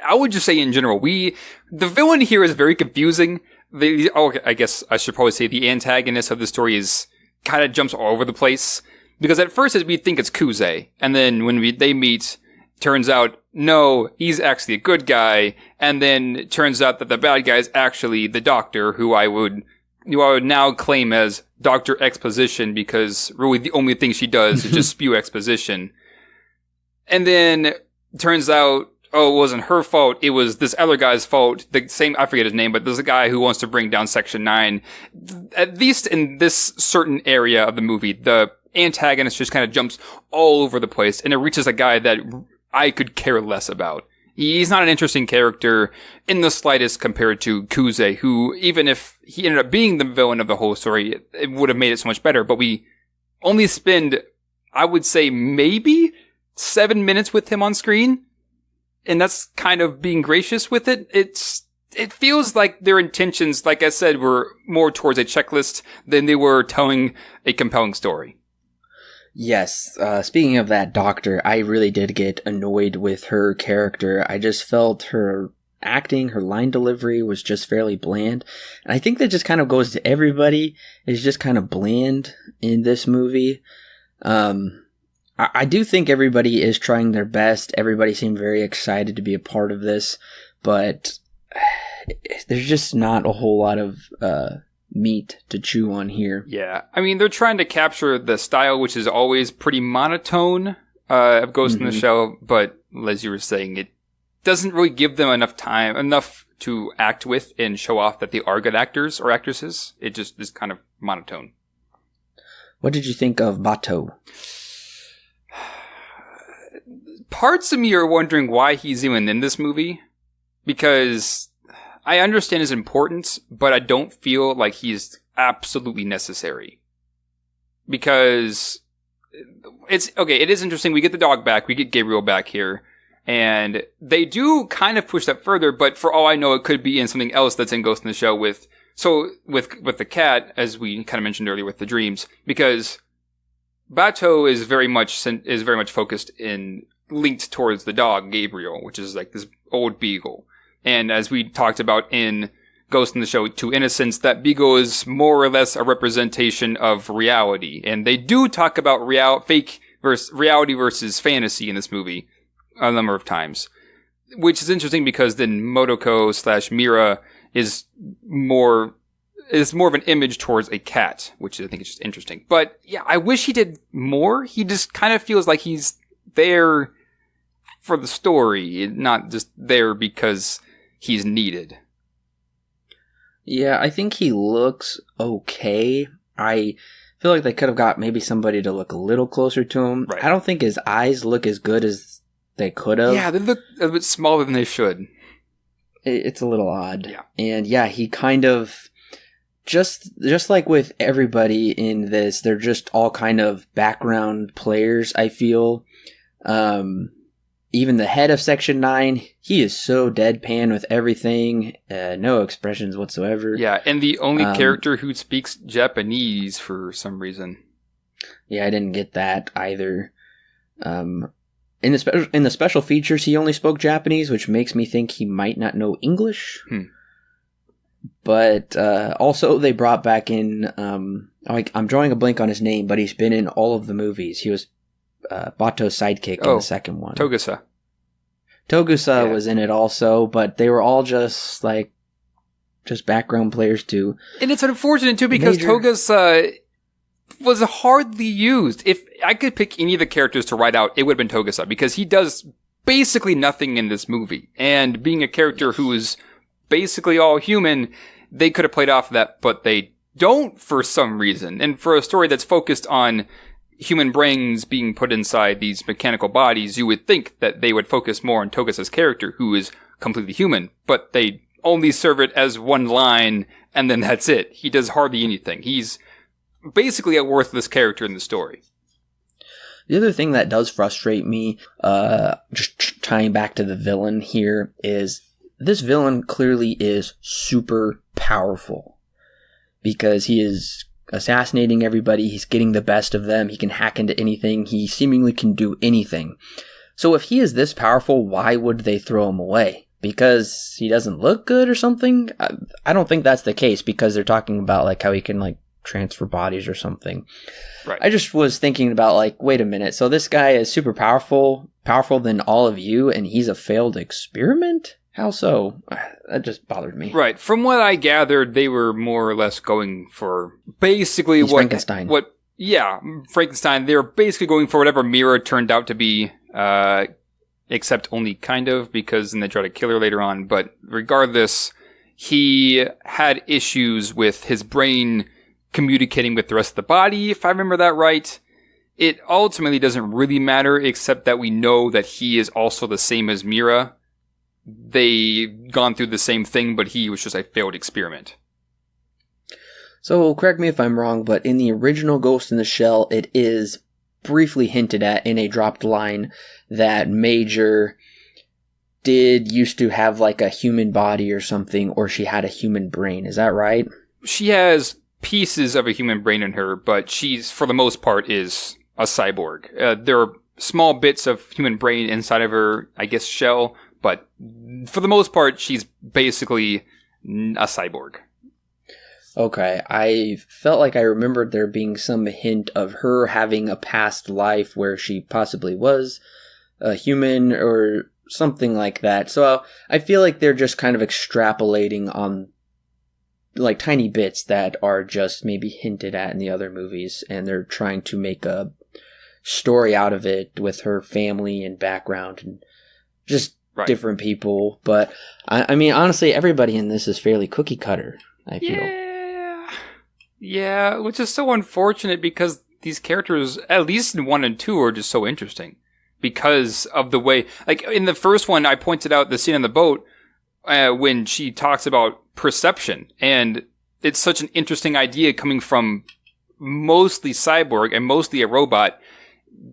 Speaker 2: I would just say in general, the villain here is very confusing. I guess I should probably say the antagonist of the story is kind of jumps all over the place. Because at first we think it's Kuze, and then when they meet, turns out, no, he's actually a good guy, and then it turns out that the bad guy is actually the doctor, who I would now claim as Dr. Exposition, because really the only thing she does is just spew exposition. And then turns out, oh, it wasn't her fault, it was this other guy's fault. The same, I forget his name, but there's a guy who wants to bring down Section 9. At least in this certain area of the movie, the antagonist just kind of jumps all over the place, and it reaches a guy that I could care less about. He's not an interesting character in the slightest compared to Kuze, who, even if he ended up being the villain of the whole story, it would have made it so much better. But we only spend, I would say, maybe 7 minutes with him on screen. And that's kind of being gracious with it. It feels like their intentions, like I said, were more towards a checklist than they were telling a compelling story.
Speaker 1: Yes, speaking of that doctor, I really did get annoyed with her character. I just felt her acting, her line delivery was just fairly bland. And I think that just kind of goes to everybody. It's just kind of bland in this movie. I do think everybody is trying their best. Everybody seemed very excited to be a part of this, but there's just not a whole lot of meat to chew on here.
Speaker 2: Yeah. I mean, they're trying to capture the style, which is always pretty monotone of Ghost in the Shell, but as you were saying, it doesn't really give them enough to act with and show off that they are good actors or actresses. It just is kind of monotone.
Speaker 1: What did you think of Bato?
Speaker 2: Parts of me are wondering why he's even in this movie, because I understand his importance, but I don't feel like he's absolutely necessary. Because it is interesting. We get the dog back. We get Gabriel back here. And they do kind of push that further, but for all I know, it could be in something else that's in Ghost in the Shell with the cat, as we kind of mentioned earlier with the dreams, because Bato is very much focused in linked towards the dog, Gabriel, which is like this old beagle. And as we talked about in Ghost in the Shell 2 Innocence, that beagle is more or less a representation of reality. And they do talk about reality versus fantasy in this movie a number of times. which is interesting because then Motoko / Mira is more of an image towards a cat, which I think is just interesting. But yeah, I wish he did more. He just kind of feels like he's there for the story, not just there because he's needed.
Speaker 1: Yeah, I think he looks okay. I feel like they could have got maybe somebody to look a little closer to him.
Speaker 2: Right.
Speaker 1: I don't think his eyes look as good as they could have.
Speaker 2: Yeah, they look a bit smaller than they should.
Speaker 1: It's a little odd.
Speaker 2: Yeah.
Speaker 1: And yeah, he kind of, just like with everybody in this, they're just all kind of background players, I feel. Even the head of Section 9, he is so deadpan with everything, no expressions whatsoever.
Speaker 2: Yeah, and the only character who speaks Japanese for some reason.
Speaker 1: Yeah, I didn't get that either. In the special features, he only spoke Japanese, which makes me think he might not know English. But also, they brought back in... I'm drawing a blank on his name, but he's been in all of the movies. He was Bato's sidekick in the second one.
Speaker 2: Togusa
Speaker 1: was in it also, but they were all just background players too.
Speaker 2: And it's unfortunate too because Togusa was hardly used. If I could pick any of the characters to write out, it would have been Togusa because he does basically nothing in this movie. And being a character who is basically all human, they could have played off of that, but they don't for some reason. And for a story that's focused on human brains being put inside these mechanical bodies, you would think that they would focus more on Togusa's character, who is completely human, but they only serve it as one line, and then that's it. He does hardly anything. He's basically a worthless character in the story.
Speaker 1: The other thing that does frustrate me, just tying back to the villain here, is this villain clearly is super powerful, because he is assassinating everybody, he's getting the best of them, he can hack into anything, he seemingly can do anything. So if he is this powerful, why would they throw him away? Because he doesn't look good or something? I don't think that's the case, because they're talking about how he can transfer bodies or something.
Speaker 2: Right.
Speaker 1: I just was thinking about wait a minute, so this guy is super powerful than all of you, and he's a failed experiment? How so? That just bothered me.
Speaker 2: Right. From what I gathered, they were more or less going for basically
Speaker 1: Frankenstein.
Speaker 2: Frankenstein. They were basically going for whatever Mira turned out to be, except only kind of, because then they try to kill her later on. But regardless, he had issues with his brain communicating with the rest of the body, if I remember that right. It ultimately doesn't really matter, except that we know that he is also the same as Mira. They've gone through the same thing, but he was just a failed experiment.
Speaker 1: So, correct me if I'm wrong, but in the original Ghost in the Shell, it is briefly hinted at in a dropped line that Major used to have a human body or something, or she had a human brain. Is that right?
Speaker 2: She has pieces of a human brain in her, but she's, for the most part, is a cyborg. There are small bits of human brain inside of her, I guess, shell, but for the most part, she's basically a cyborg.
Speaker 1: Okay, I felt like I remembered there being some hint of her having a past life where she possibly was a human or something like that. So I feel like they're just kind of extrapolating on tiny bits that are just maybe hinted at in the other movies, and they're trying to make a story out of it with her family and background and just different people. But I mean, honestly, everybody in this is fairly cookie cutter, I feel.
Speaker 2: Yeah, which is so unfortunate because these characters, at least in 1 and 2, are just so interesting because of the way, in the first one, I pointed out the scene on the boat when she talks about perception, and it's such an interesting idea coming from mostly cyborg and mostly a robot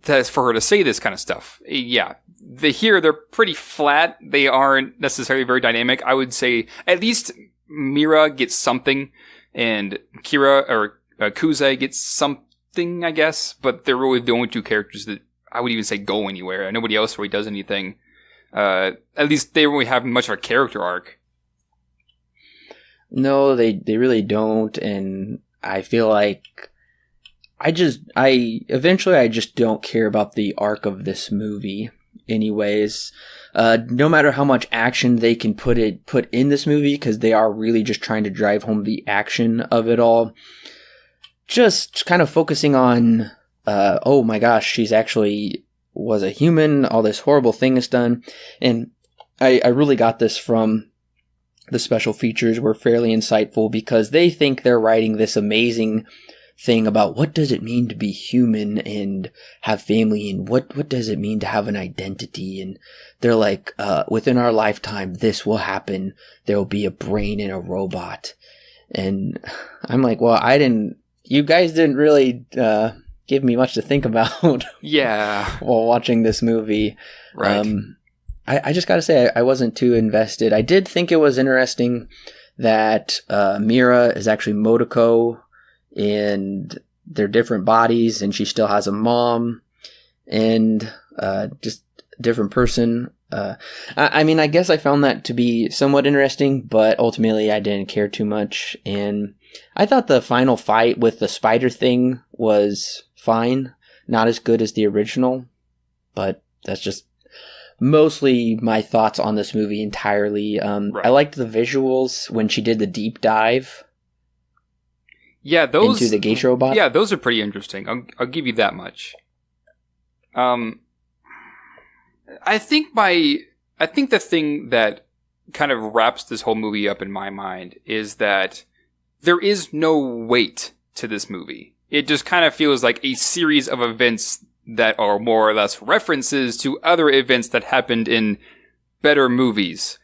Speaker 2: for her to say this kind of stuff. Yeah. They're pretty flat. They aren't necessarily very dynamic. I would say at least Mira gets something, and Kuze gets something, I guess. But they're really the only two characters that I would even say go anywhere. Nobody else really does anything. At least they don't really have much of a character arc.
Speaker 1: No, they really don't, and I feel like I just don't care about the arc of this movie. anyways. No matter how much action they can put in this movie, because they are really just trying to drive home the action of it all. Just kind of focusing on, oh my gosh, she's actually was a human, all this horrible thing is done. And I really got this from the special features were fairly insightful, because they think they're writing this amazing thing about what does it mean to be human and have family, and what does it mean to have an identity. And they're like, within our lifetime, this will happen. There will be a brain in a robot. And I'm like, well, you guys didn't really give me much to think about.
Speaker 2: Yeah.
Speaker 1: While watching this movie.
Speaker 2: Right.
Speaker 1: I just gotta say, I wasn't too invested. I did think it was interesting that Mira is actually Motoko, and they're different bodies, and she still has a mom, and just a different person. I mean, I guess I found that to be somewhat interesting, but ultimately I didn't care too much. And I thought the final fight with the spider thing was fine. Not as good as the original, but that's just mostly my thoughts on this movie entirely.
Speaker 2: Right.
Speaker 1: I liked the visuals when she did the deep dive.
Speaker 2: Yeah, those
Speaker 1: into the geisha robot.
Speaker 2: Yeah, those are pretty interesting. I'll give you that much. I think the thing that kind of wraps this whole movie up in my mind is that there is no weight to this movie. It just kind of feels like a series of events that are more or less references to other events that happened in better movies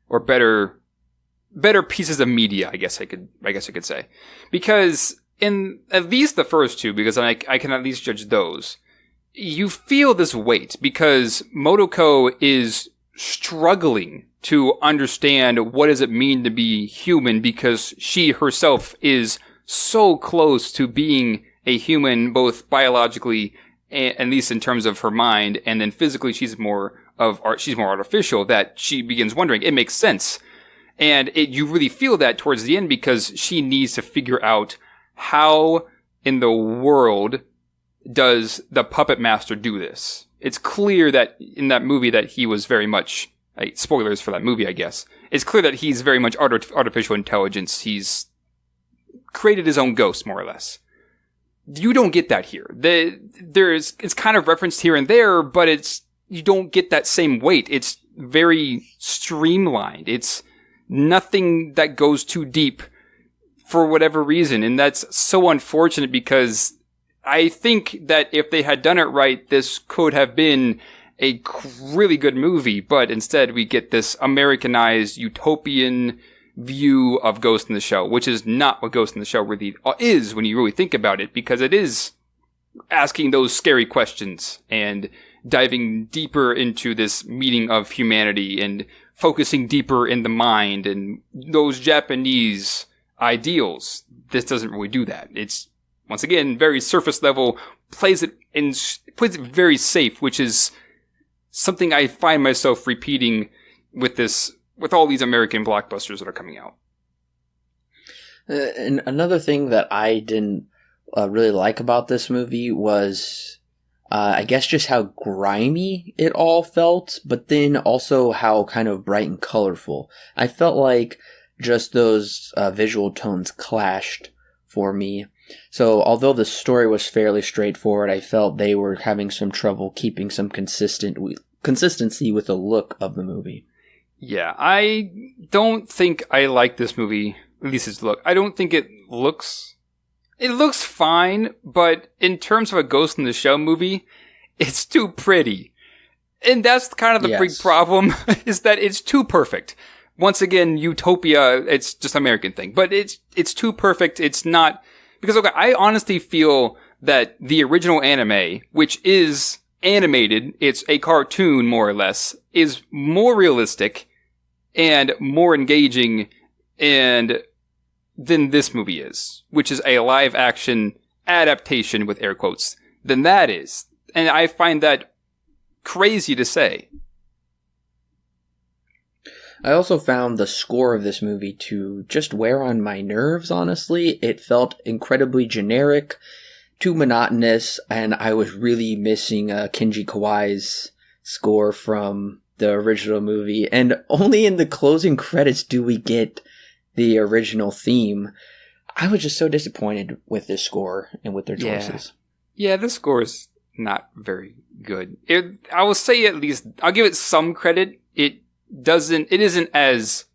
Speaker 2: or better pieces of media, I guess I could say. Because in at least the first two, because I can at least judge those, you feel this weight because Motoko is struggling to understand what does it mean to be human, because she herself is so close to being a human, both biologically, at least in terms of her mind, and then physically she's more artificial, that she begins wondering. It makes sense. And you really feel that towards the end, because she needs to figure out how in the world does the puppet master do this. It's clear that in that movie that he was very much, spoilers for that movie, I guess. It's clear that he's very much artificial intelligence. He's created his own ghost, more or less. You don't get that here. It's kind of referenced here and there, but you don't get that same weight. It's very streamlined. It's nothing that goes too deep for whatever reason. And that's so unfortunate, because I think that if they had done it right, this could have been a really good movie. But instead we get this Americanized utopian view of Ghost in the Shell, which is not what Ghost in the Shell really is when you really think about it, because it is asking those scary questions and diving deeper into this meaning of humanity and focusing deeper in the mind and those Japanese ideals. This doesn't really do that. It's, once again, very surface level, plays it very safe, which is something I find myself repeating with all these American blockbusters that are coming out.
Speaker 1: And another thing that I didn't really like about this movie was, I guess, just how grimy it all felt, but then also how kind of bright and colorful. I felt like just those visual tones clashed for me. So although the story was fairly straightforward, I felt they were having some trouble keeping some consistency with the look of the movie.
Speaker 2: Yeah, I don't think I like this movie, at least its look. I don't think it looks fine, but in terms of a Ghost in the Shell movie, it's too pretty. And that's kind of the big problem, is that it's too perfect. Once again, utopia, it's just an American thing, but it's too perfect. It's not, because okay, I honestly feel that the original anime, which is animated, it's a cartoon more or less, is more realistic and more engaging than this movie is, which is a live action adaptation with air quotes, than that is. And I find that crazy to say.
Speaker 1: I also found the score of this movie to just wear on my nerves, honestly. It felt incredibly generic, too monotonous, and I was really missing Kenji Kawai's score from the original movie, and only in the closing credits do we get the original theme. I was just so disappointed with this score and with their choices.
Speaker 2: Yeah, this score is not very good. I will say, at least, I'll give it some credit. It isn't as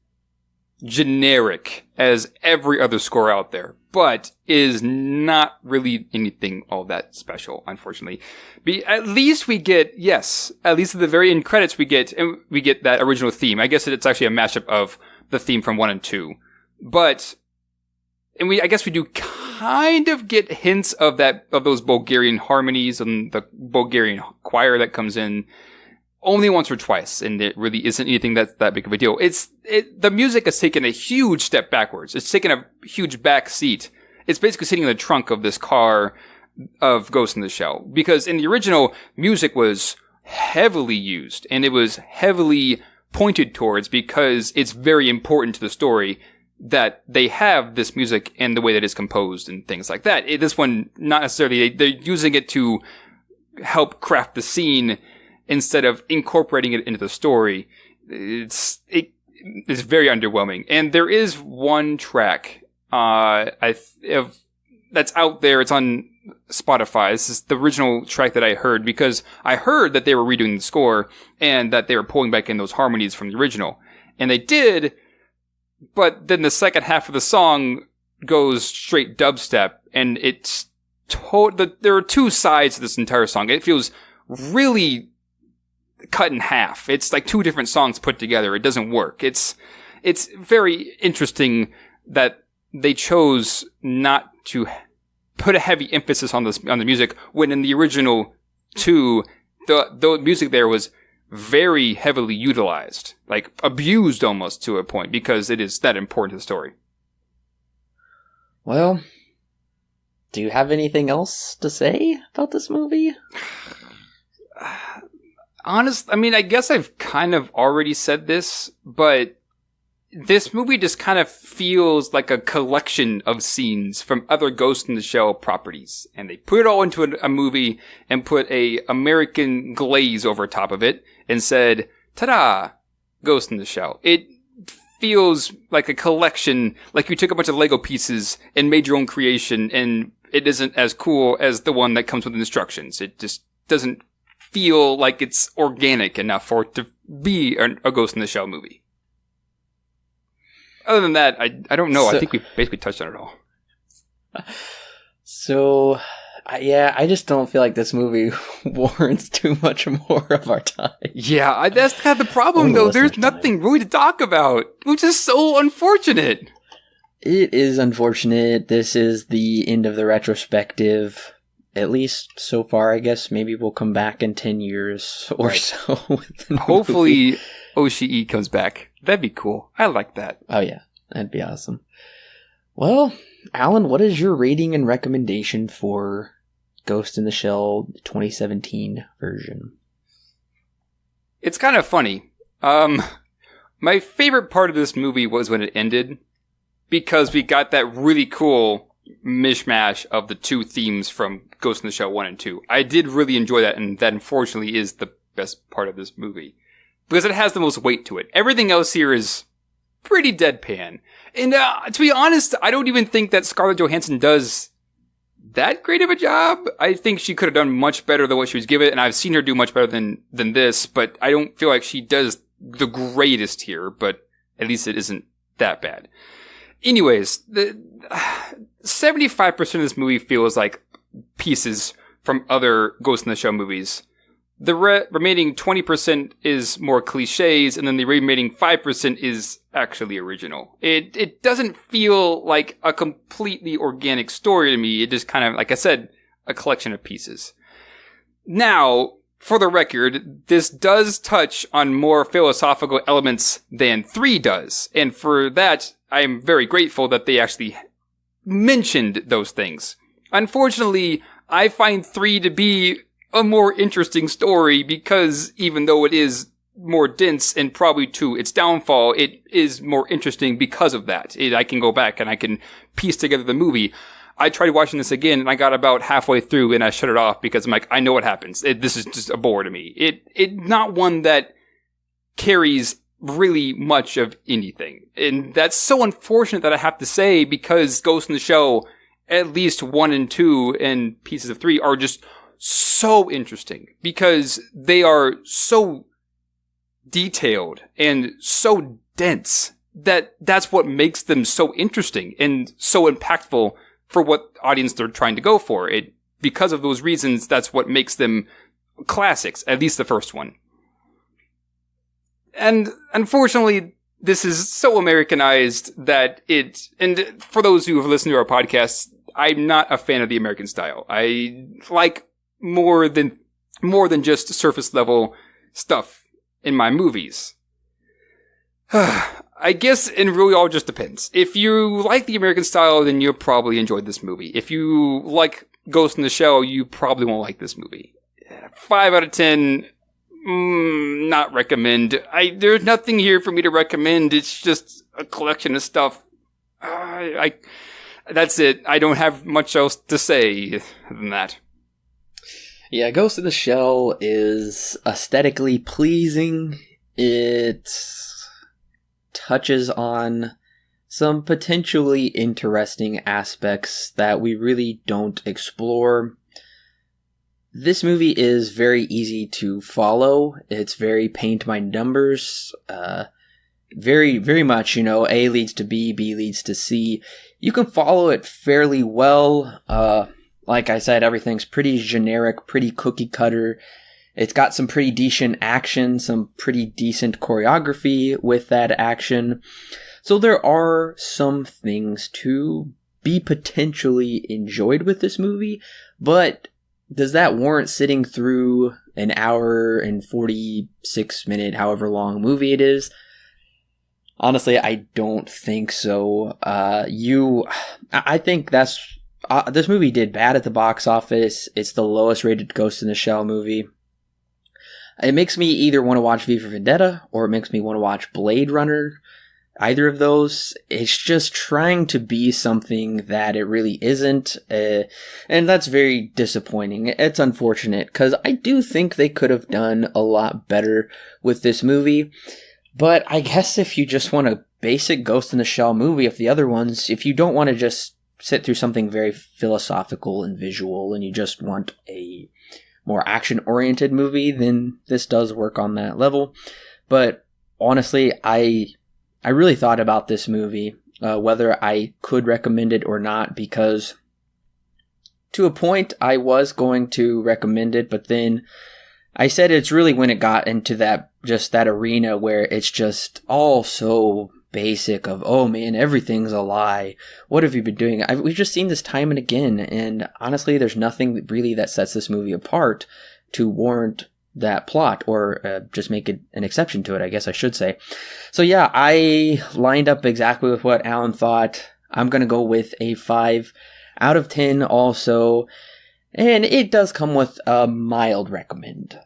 Speaker 2: generic as every other score out there, but is not really anything all that special, unfortunately. At least at the very end credits we get that original theme. I guess it's actually a mashup of the theme from 1 and 2. But, I guess we do kind of get hints of those Bulgarian harmonies and the Bulgarian choir that comes in only once or twice, and it really isn't anything that's that big of a deal. The music has taken a huge step backwards. It's taken a huge back seat. It's basically sitting in the trunk of this car of Ghost in the Shell. Because in the original, music was heavily used, and it was heavily pointed towards because it's very important to the story that they have this music and the way that it's composed and things like that. This one, not necessarily. They're using it to help craft the scene instead of incorporating it into the story. It's very underwhelming. And there is one track that's out there. It's on Spotify. This is the original track that I heard because I heard that they were redoing the score and that they were pulling back in those harmonies from the original. And they did, but then the second half of the song goes straight dubstep, and it's there are two sides to this entire song. It feels really cut in half. It's like two different songs put together. It doesn't work. It's very interesting that they chose not to put a heavy emphasis on the music when in the original 2, the music there was very heavily utilized, like abused almost to a point, because it is that important to the story.
Speaker 1: Well, do you have anything else to say about this movie?
Speaker 2: I guess I've kind of already said this, but this movie just kind of feels like a collection of scenes from other Ghost in the Shell properties. And they put it all into a movie and put a American glaze over top of it and said, ta-da, Ghost in the Shell. It feels like a collection, like you took a bunch of Lego pieces and made your own creation, and it isn't as cool as the one that comes with instructions. It just doesn't feel like it's organic enough for it to be a Ghost in the Shell movie. Other than that, I don't know. I think we basically touched on it all.
Speaker 1: So, I just don't feel like this movie warrants too much more of our time.
Speaker 2: Yeah, that's kind of the problem, though. There's nothing really to talk about, which is so unfortunate.
Speaker 1: It is unfortunate. This is the end of the retrospective. At least so far, I guess. Maybe we'll come back in 10 years or so.
Speaker 2: Hopefully, Oshii comes back. That'd be cool. I like that.
Speaker 1: Oh, yeah. That'd be awesome. Well, Alan, what is your rating and recommendation for Ghost in the Shell 2017 version?
Speaker 2: It's kind of funny. My favorite part of this movie was when it ended, because we got that really cool mishmash of the two themes from Ghost in the Shell 1 and 2. I did really enjoy that, and that unfortunately is the best part of this movie, because it has the most weight to it. Everything else here is pretty deadpan. And to be honest, I don't even think that Scarlett Johansson does that great of a job. I think she could have done much better than what she was given, and I've seen her do much better than this, but I don't feel like she does the greatest here, but at least it isn't that bad. Anyways, 75% of this movie feels like pieces from other Ghost in the Shell movies. The remaining 20% is more cliches, and then the remaining 5% is actually original. It doesn't feel like a completely organic story to me. It just kind of, like I said, a collection of pieces. Now, for the record, this does touch on more philosophical elements than 3 does. And for that, I am very grateful that they actually mentioned those things. Unfortunately, I find 3 to be a more interesting story, because even though it is more dense and probably to its downfall, it is more interesting because of that. I can go back and I can piece together the movie. I tried watching this again, and I got about halfway through, and I shut it off because I'm like, I know what happens. This is just a bore to me. It not one that carries really much of anything. And that's so unfortunate that I have to say, because Ghost in the Shell, at least 1 and 2 and pieces of 3 are just so interesting because they are so detailed and so dense that's what makes them so interesting and so impactful for what audience they're trying to go for. Because of those reasons, that's what makes them classics, at least the first one. And unfortunately, this is so Americanized that and for those who have listened to our podcast, I'm not a fan of the American style. I like more than just surface level stuff in my movies. I guess it really all just depends. If you like the American style, then you'll probably enjoy this movie. If you like Ghost in the Shell, you probably won't like this movie. 5 out of 10, not recommend. There's nothing here for me to recommend. It's just a collection of stuff. That's it. I don't have much else to say than that.
Speaker 1: Yeah, Ghost in the Shell is aesthetically pleasing. It touches on some potentially interesting aspects that we really don't explore. This movie is very easy to follow. It's very paint by numbers. Very, very much, A leads to B, B leads to C. You can follow it fairly well. Like I said, everything's pretty generic, pretty cookie cutter. It's got some pretty decent action, some pretty decent choreography with that action. So there are some things to be potentially enjoyed with this movie, but does that warrant sitting through an hour and 46-minute, however long movie it is? Honestly, I don't think so. I think this movie did bad at the box office. It's the lowest rated Ghost in the Shell movie. It makes me either want to watch V for Vendetta or it makes me want to watch Blade Runner. Either of those. It's just trying to be something that it really isn't. And that's very disappointing. It's unfortunate because I do think they could have done a lot better with this movie. But I guess if you just want a basic Ghost in the Shell movie, if you don't want to just sit through something very philosophical and visual and you just want a more action-oriented movie, then this does work on that level. But honestly, I really thought about this movie, whether I could recommend it or not, because to a point I was going to recommend it, but then I said it's really when it got into that arena where it's just all so basic of, oh man, everything's a lie. What have you been doing? We've just seen this time and again, and honestly, there's nothing really that sets this movie apart to warrant that plot, or just make it an exception to it, I guess I should say. So yeah, I lined up exactly with what Alan thought. I'm going to go with a 5 out of 10 also, and it does come with a mild recommend.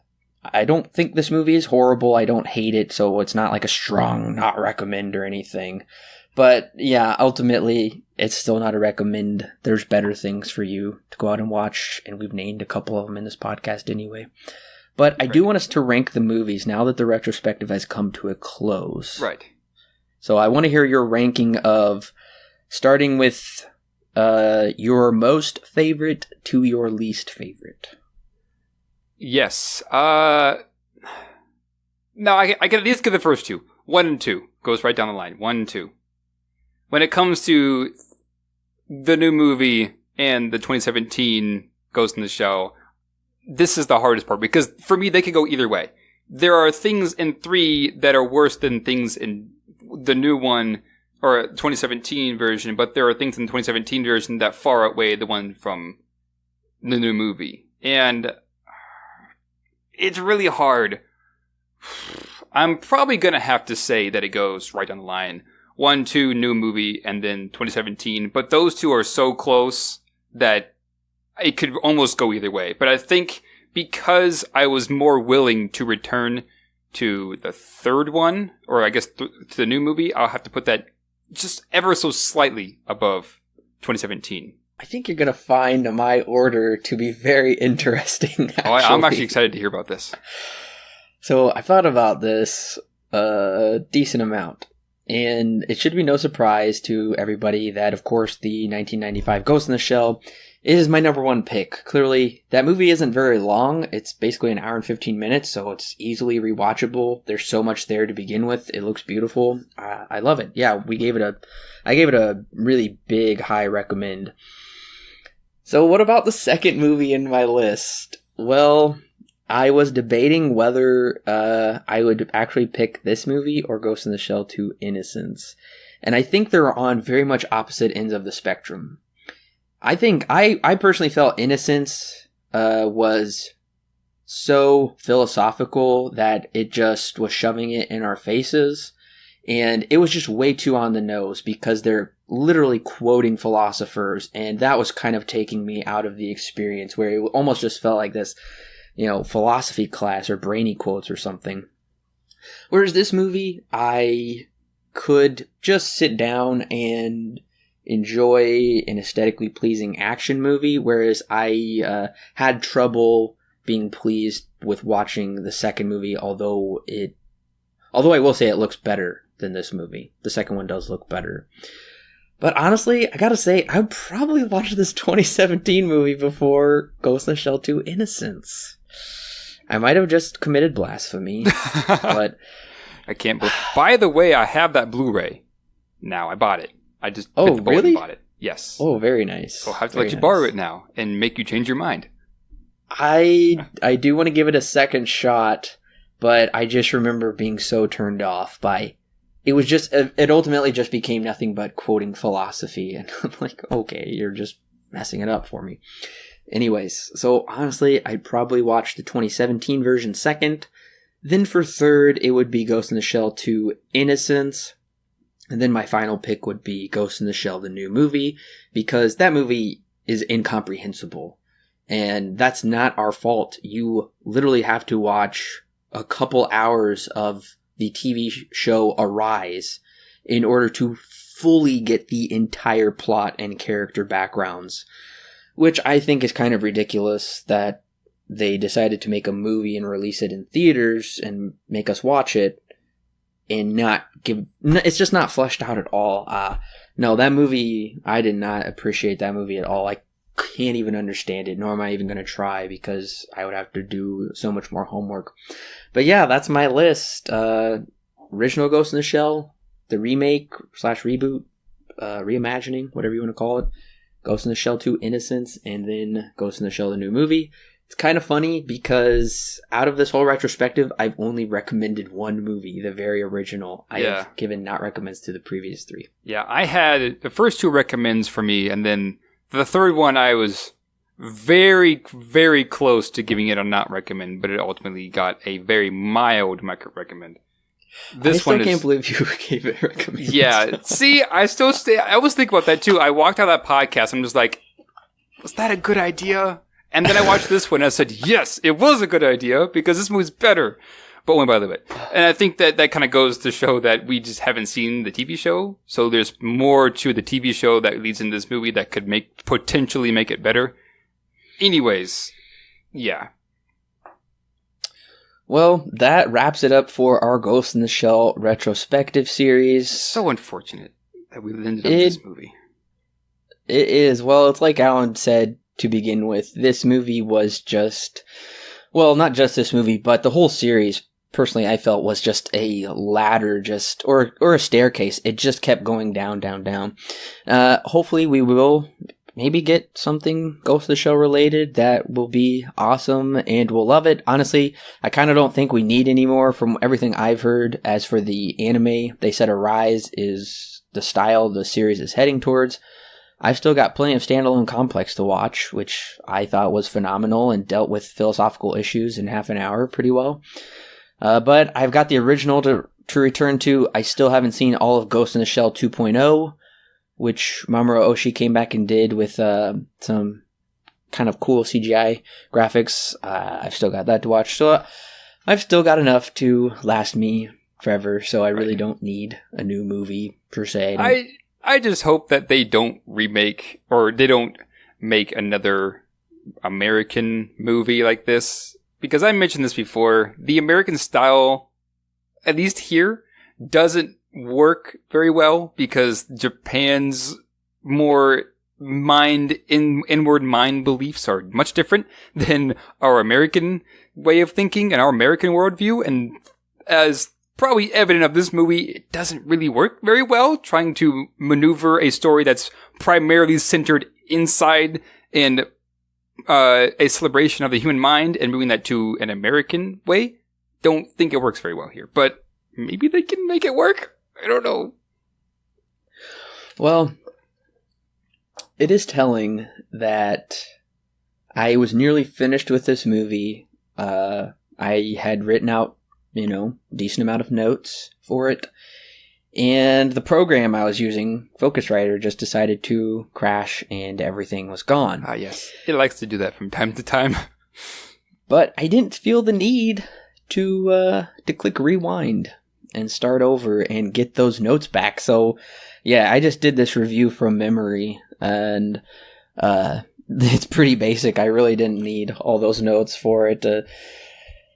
Speaker 1: I don't think this movie is horrible. I don't hate it, so it's not like a strong not recommend or anything. But yeah, ultimately, it's still not a recommend. There's better things for you to go out and watch, and we've named a couple of them in this podcast anyway. But I do want us to rank the movies now that the retrospective has come to a close.
Speaker 2: Right.
Speaker 1: So I want to hear your ranking of starting with your most favorite to your least favorite.
Speaker 2: Yes. No, I can at least give the first two. 1 and 2 goes right down the line. 1 and 2. When it comes to the new movie and the 2017 Ghost in the Shell, this is the hardest part because for me, they could go either way. There are things in 3 that are worse than things in the new one or 2017 version, but there are things in the 2017 version that far outweigh the one from the new movie. And it's really hard. I'm probably going to have to say that it goes right on the line. 1, 2, new movie, and then 2017. But those two are so close that it could almost go either way. But I think because I was more willing to return to the third one, or I guess to the new movie, I'll have to put that just ever so slightly above 2017.
Speaker 1: I think you're going to find my order to be very interesting.
Speaker 2: I'm actually excited to hear about this.
Speaker 1: So I thought about this a decent amount. And it should be no surprise to everybody that, of course, the 1995 Ghost in the Shell is my number one pick. Clearly, that movie isn't very long. It's basically an hour and 15 minutes, so it's easily rewatchable. There's so much there to begin with. It looks beautiful. I love it. Yeah, I gave it a really big high recommend. So what about the second movie in my list? Well, I was debating whether I would actually pick this movie or Ghost in the Shell 2 Innocence. And I think they're on very much opposite ends of the spectrum. I think I personally felt Innocence was so philosophical that it just was shoving it in our faces. And it was just way too on the nose because they're literally quoting philosophers. And that was kind of taking me out of the experience where it almost just felt like this, philosophy class or brainy quotes or something. Whereas this movie, I could just sit down and enjoy an aesthetically pleasing action movie, whereas I had trouble being pleased with watching the second movie, although I will say it looks better than this movie. The second one does look better. But honestly, I gotta say, I would probably watch this 2017 movie before Ghost in the Shell 2 Innocence. I might have just committed blasphemy, but
Speaker 2: I can't believe. By the way, I have that Blu-ray now. I bought it. I just
Speaker 1: really?
Speaker 2: And bought it. Yes.
Speaker 1: Oh, very nice.
Speaker 2: So I'll have to let you borrow it now and make you change your mind.
Speaker 1: I do want to give it a second shot, but I just remember being so turned off by it ultimately just became nothing but quoting philosophy, and I'm like, okay, you're just messing it up for me. Anyways, so honestly, I'd probably watch the 2017 version second. Then for third, it would be Ghost in the Shell 2 Innocence. And then my final pick would be Ghost in the Shell, the new movie, because that movie is incomprehensible. And that's not our fault. You literally have to watch a couple hours of the TV show Arise in order to fully get the entire plot and character backgrounds, which I think is kind of ridiculous that they decided to make a movie and release it in theaters and make us watch it and it's just not fleshed out at all. No, that movie, I did not appreciate that movie at all. I can't even understand it, nor am I even going to try because I would have to do so much more homework. But yeah, that's my list. Original Ghost in the Shell, the remake / reboot, reimagining, whatever you want to call it. Ghost in the Shell 2 Innocence, and then Ghost in the Shell, the new movie. It's kind of funny because out of this whole retrospective, I've only recommended one movie, the very original. I have given not recommends to the previous three. Yeah,
Speaker 2: I had the first two recommends for me, and then the third one I was very, very close to giving it a not recommend, but it ultimately got a very mild recommend.
Speaker 1: I still can't believe you gave it a recommend.
Speaker 2: Yeah, see, I always think about that too. I walked out of that podcast, I'm just like, was that a good idea? And then I watched this one and I said, yes, it was a good idea because this movie's better. But only by the way. And I think that kind of goes to show that we just haven't seen the TV show. So there's more to the TV show that leads into this movie that could potentially make it better. Anyways, yeah.
Speaker 1: Well, that wraps it up for our Ghost in the Shell retrospective series.
Speaker 2: So unfortunate that we ended up with this movie.
Speaker 1: It is. Well, it's like Alan said to begin with. This movie was just... Well, not just this movie, but the whole series, personally, I felt was just a ladder, or a staircase. It just kept going down, down, down. Hopefully we will maybe get something Ghost of the Shell related that will be awesome and we'll love it. Honestly, I kind of don't think we need any more from everything I've heard. As for the anime, they said Arise is the style the series is heading towards. I've still got plenty of standalone Complex to watch, which I thought was phenomenal and dealt with philosophical issues in half an hour pretty well. But I've got the original to return to. I still haven't seen all of Ghost in the Shell 2.0, which Mamoru Oshii came back and did with some kind of cool CGI graphics. I've still got that to watch. So I've still got enough to last me forever, so I really don't need a new movie per se.
Speaker 2: I just hope that they don't remake or they don't make another American movie like this. Because I mentioned this before, the American style, at least here, doesn't work very well because Japan's more inward mind beliefs are much different than our American way of thinking and our American worldview. And as probably evident of this movie, it doesn't really work very well trying to maneuver a story that's primarily centered inside and a celebration of the human mind and moving that to an American way. Don't think it works very well here, but maybe they can make it work. I don't know.
Speaker 1: Well, it is telling that I was nearly finished with this movie. I had written out, decent amount of notes for it. And the program I was using, Focuswriter, just decided to crash and everything was gone.
Speaker 2: Ah, yes. It likes to do that from time to time.
Speaker 1: But I didn't feel the need to click rewind and start over and get those notes back. So, yeah, I just did this review from memory, and it's pretty basic. I really didn't need all those notes for it.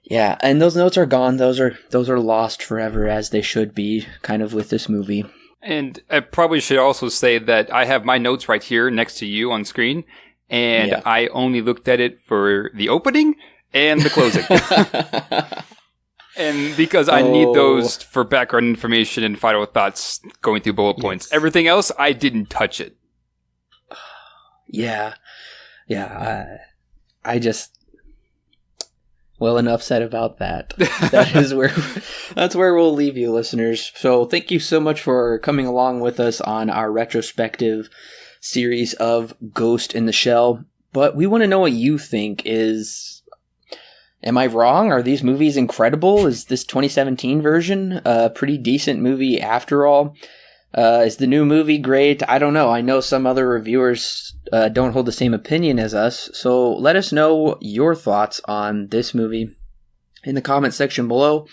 Speaker 1: Yeah, and those notes are gone. Those are lost forever, as they should be, kind of with this movie.
Speaker 2: And I probably should also say that I have my notes right here next to you on screen, and yeah. I only looked at it for the opening and the closing. And because I need those for background information and final thoughts going through bullet points. Yes. Everything else, I didn't touch it.
Speaker 1: Yeah. I just... Well, enough said about that. That's where we'll leave you, listeners. So thank you so much for coming along with us on our retrospective series of Ghost in the Shell. But we want to know what you think. Am I wrong? Are these movies incredible? Is this 2017 version a pretty decent movie after all? Is the new movie great? I don't know. I know some other reviewers don't hold the same opinion as us, so let us know your thoughts on this movie in the comment section below.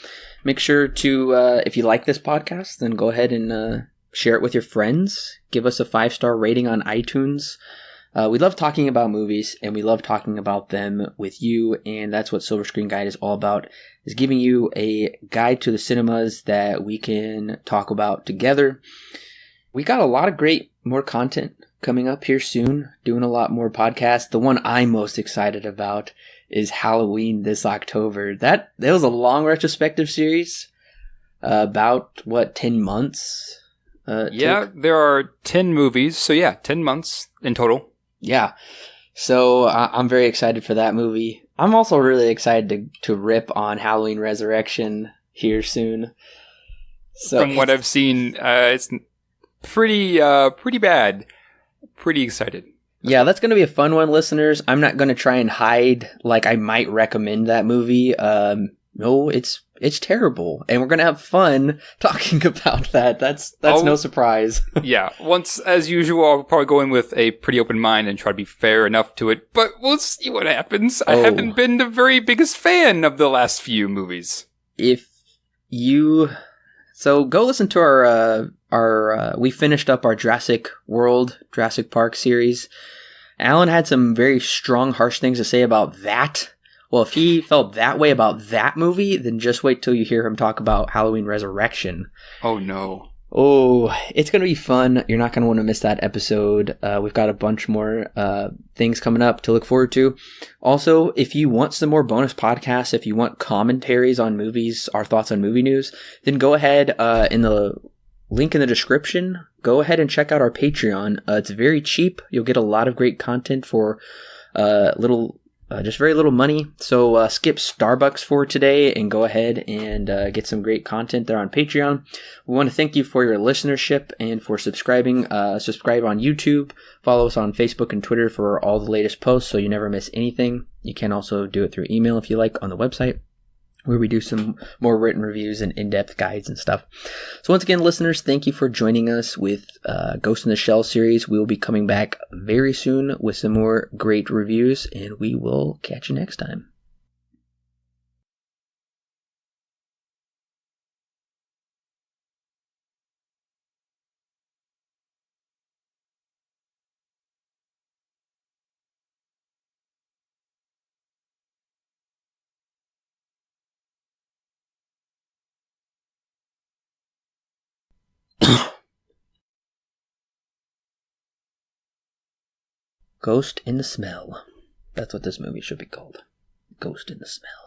Speaker 1: Make sure to, if you like this podcast, then go ahead and share it with your friends. Give us a 5-star rating on iTunes. We love talking about movies, and we love talking about them with you, and that's what Silver Screen Guide is all about, is giving you a guide to the cinemas that we can talk about together. We got a lot of great more content coming up here soon, doing a lot more podcasts. The one I'm most excited about is Halloween this October. That was a long retrospective series, about, 10 months?
Speaker 2: Yeah, there are 10 movies, so yeah, 10 months in total.
Speaker 1: Yeah, so I'm very excited for that movie. I'm also really excited to rip on Halloween Resurrection here soon. So
Speaker 2: from what I've seen, it's pretty bad. Pretty excited.
Speaker 1: Yeah, that's going to be a fun one, listeners. I'm not going to try and hide like I might recommend that movie. No, it's terrible, and we're going to have fun talking about that. That's no surprise.
Speaker 2: Yeah, once, as usual, I'll probably go in with a pretty open mind and try to be fair enough to it, but we'll see what happens. I haven't been the very biggest fan of the last few movies.
Speaker 1: So go listen to our we finished up our Jurassic Park series. Alan had some very strong, harsh things to say about that. Well, if he felt that way about that movie, then just wait till you hear him talk about Halloween Resurrection.
Speaker 2: Oh, no.
Speaker 1: Oh, it's going to be fun. You're not going to want to miss that episode. We've got a bunch more things coming up to look forward to. Also, if you want some more bonus podcasts, if you want commentaries on movies, our thoughts on movie news, then go ahead in the link in the description. Go ahead and check out our Patreon. It's very cheap. You'll get a lot of great content for just very little money. So skip Starbucks for today and go ahead and get some great content there on Patreon. We want to thank you for your listenership and for subscribing. Subscribe on YouTube. Follow us on Facebook and Twitter for all the latest posts so you never miss anything. You can also do it through email if you like on the website, where we do some more written reviews and in-depth guides and stuff. So once again, listeners, thank you for joining us with Ghost in the Shell series. We will be coming back very soon with some more great reviews, and we will catch you next time. Ghost in the Smell. That's what this movie should be called. Ghost in the Smell.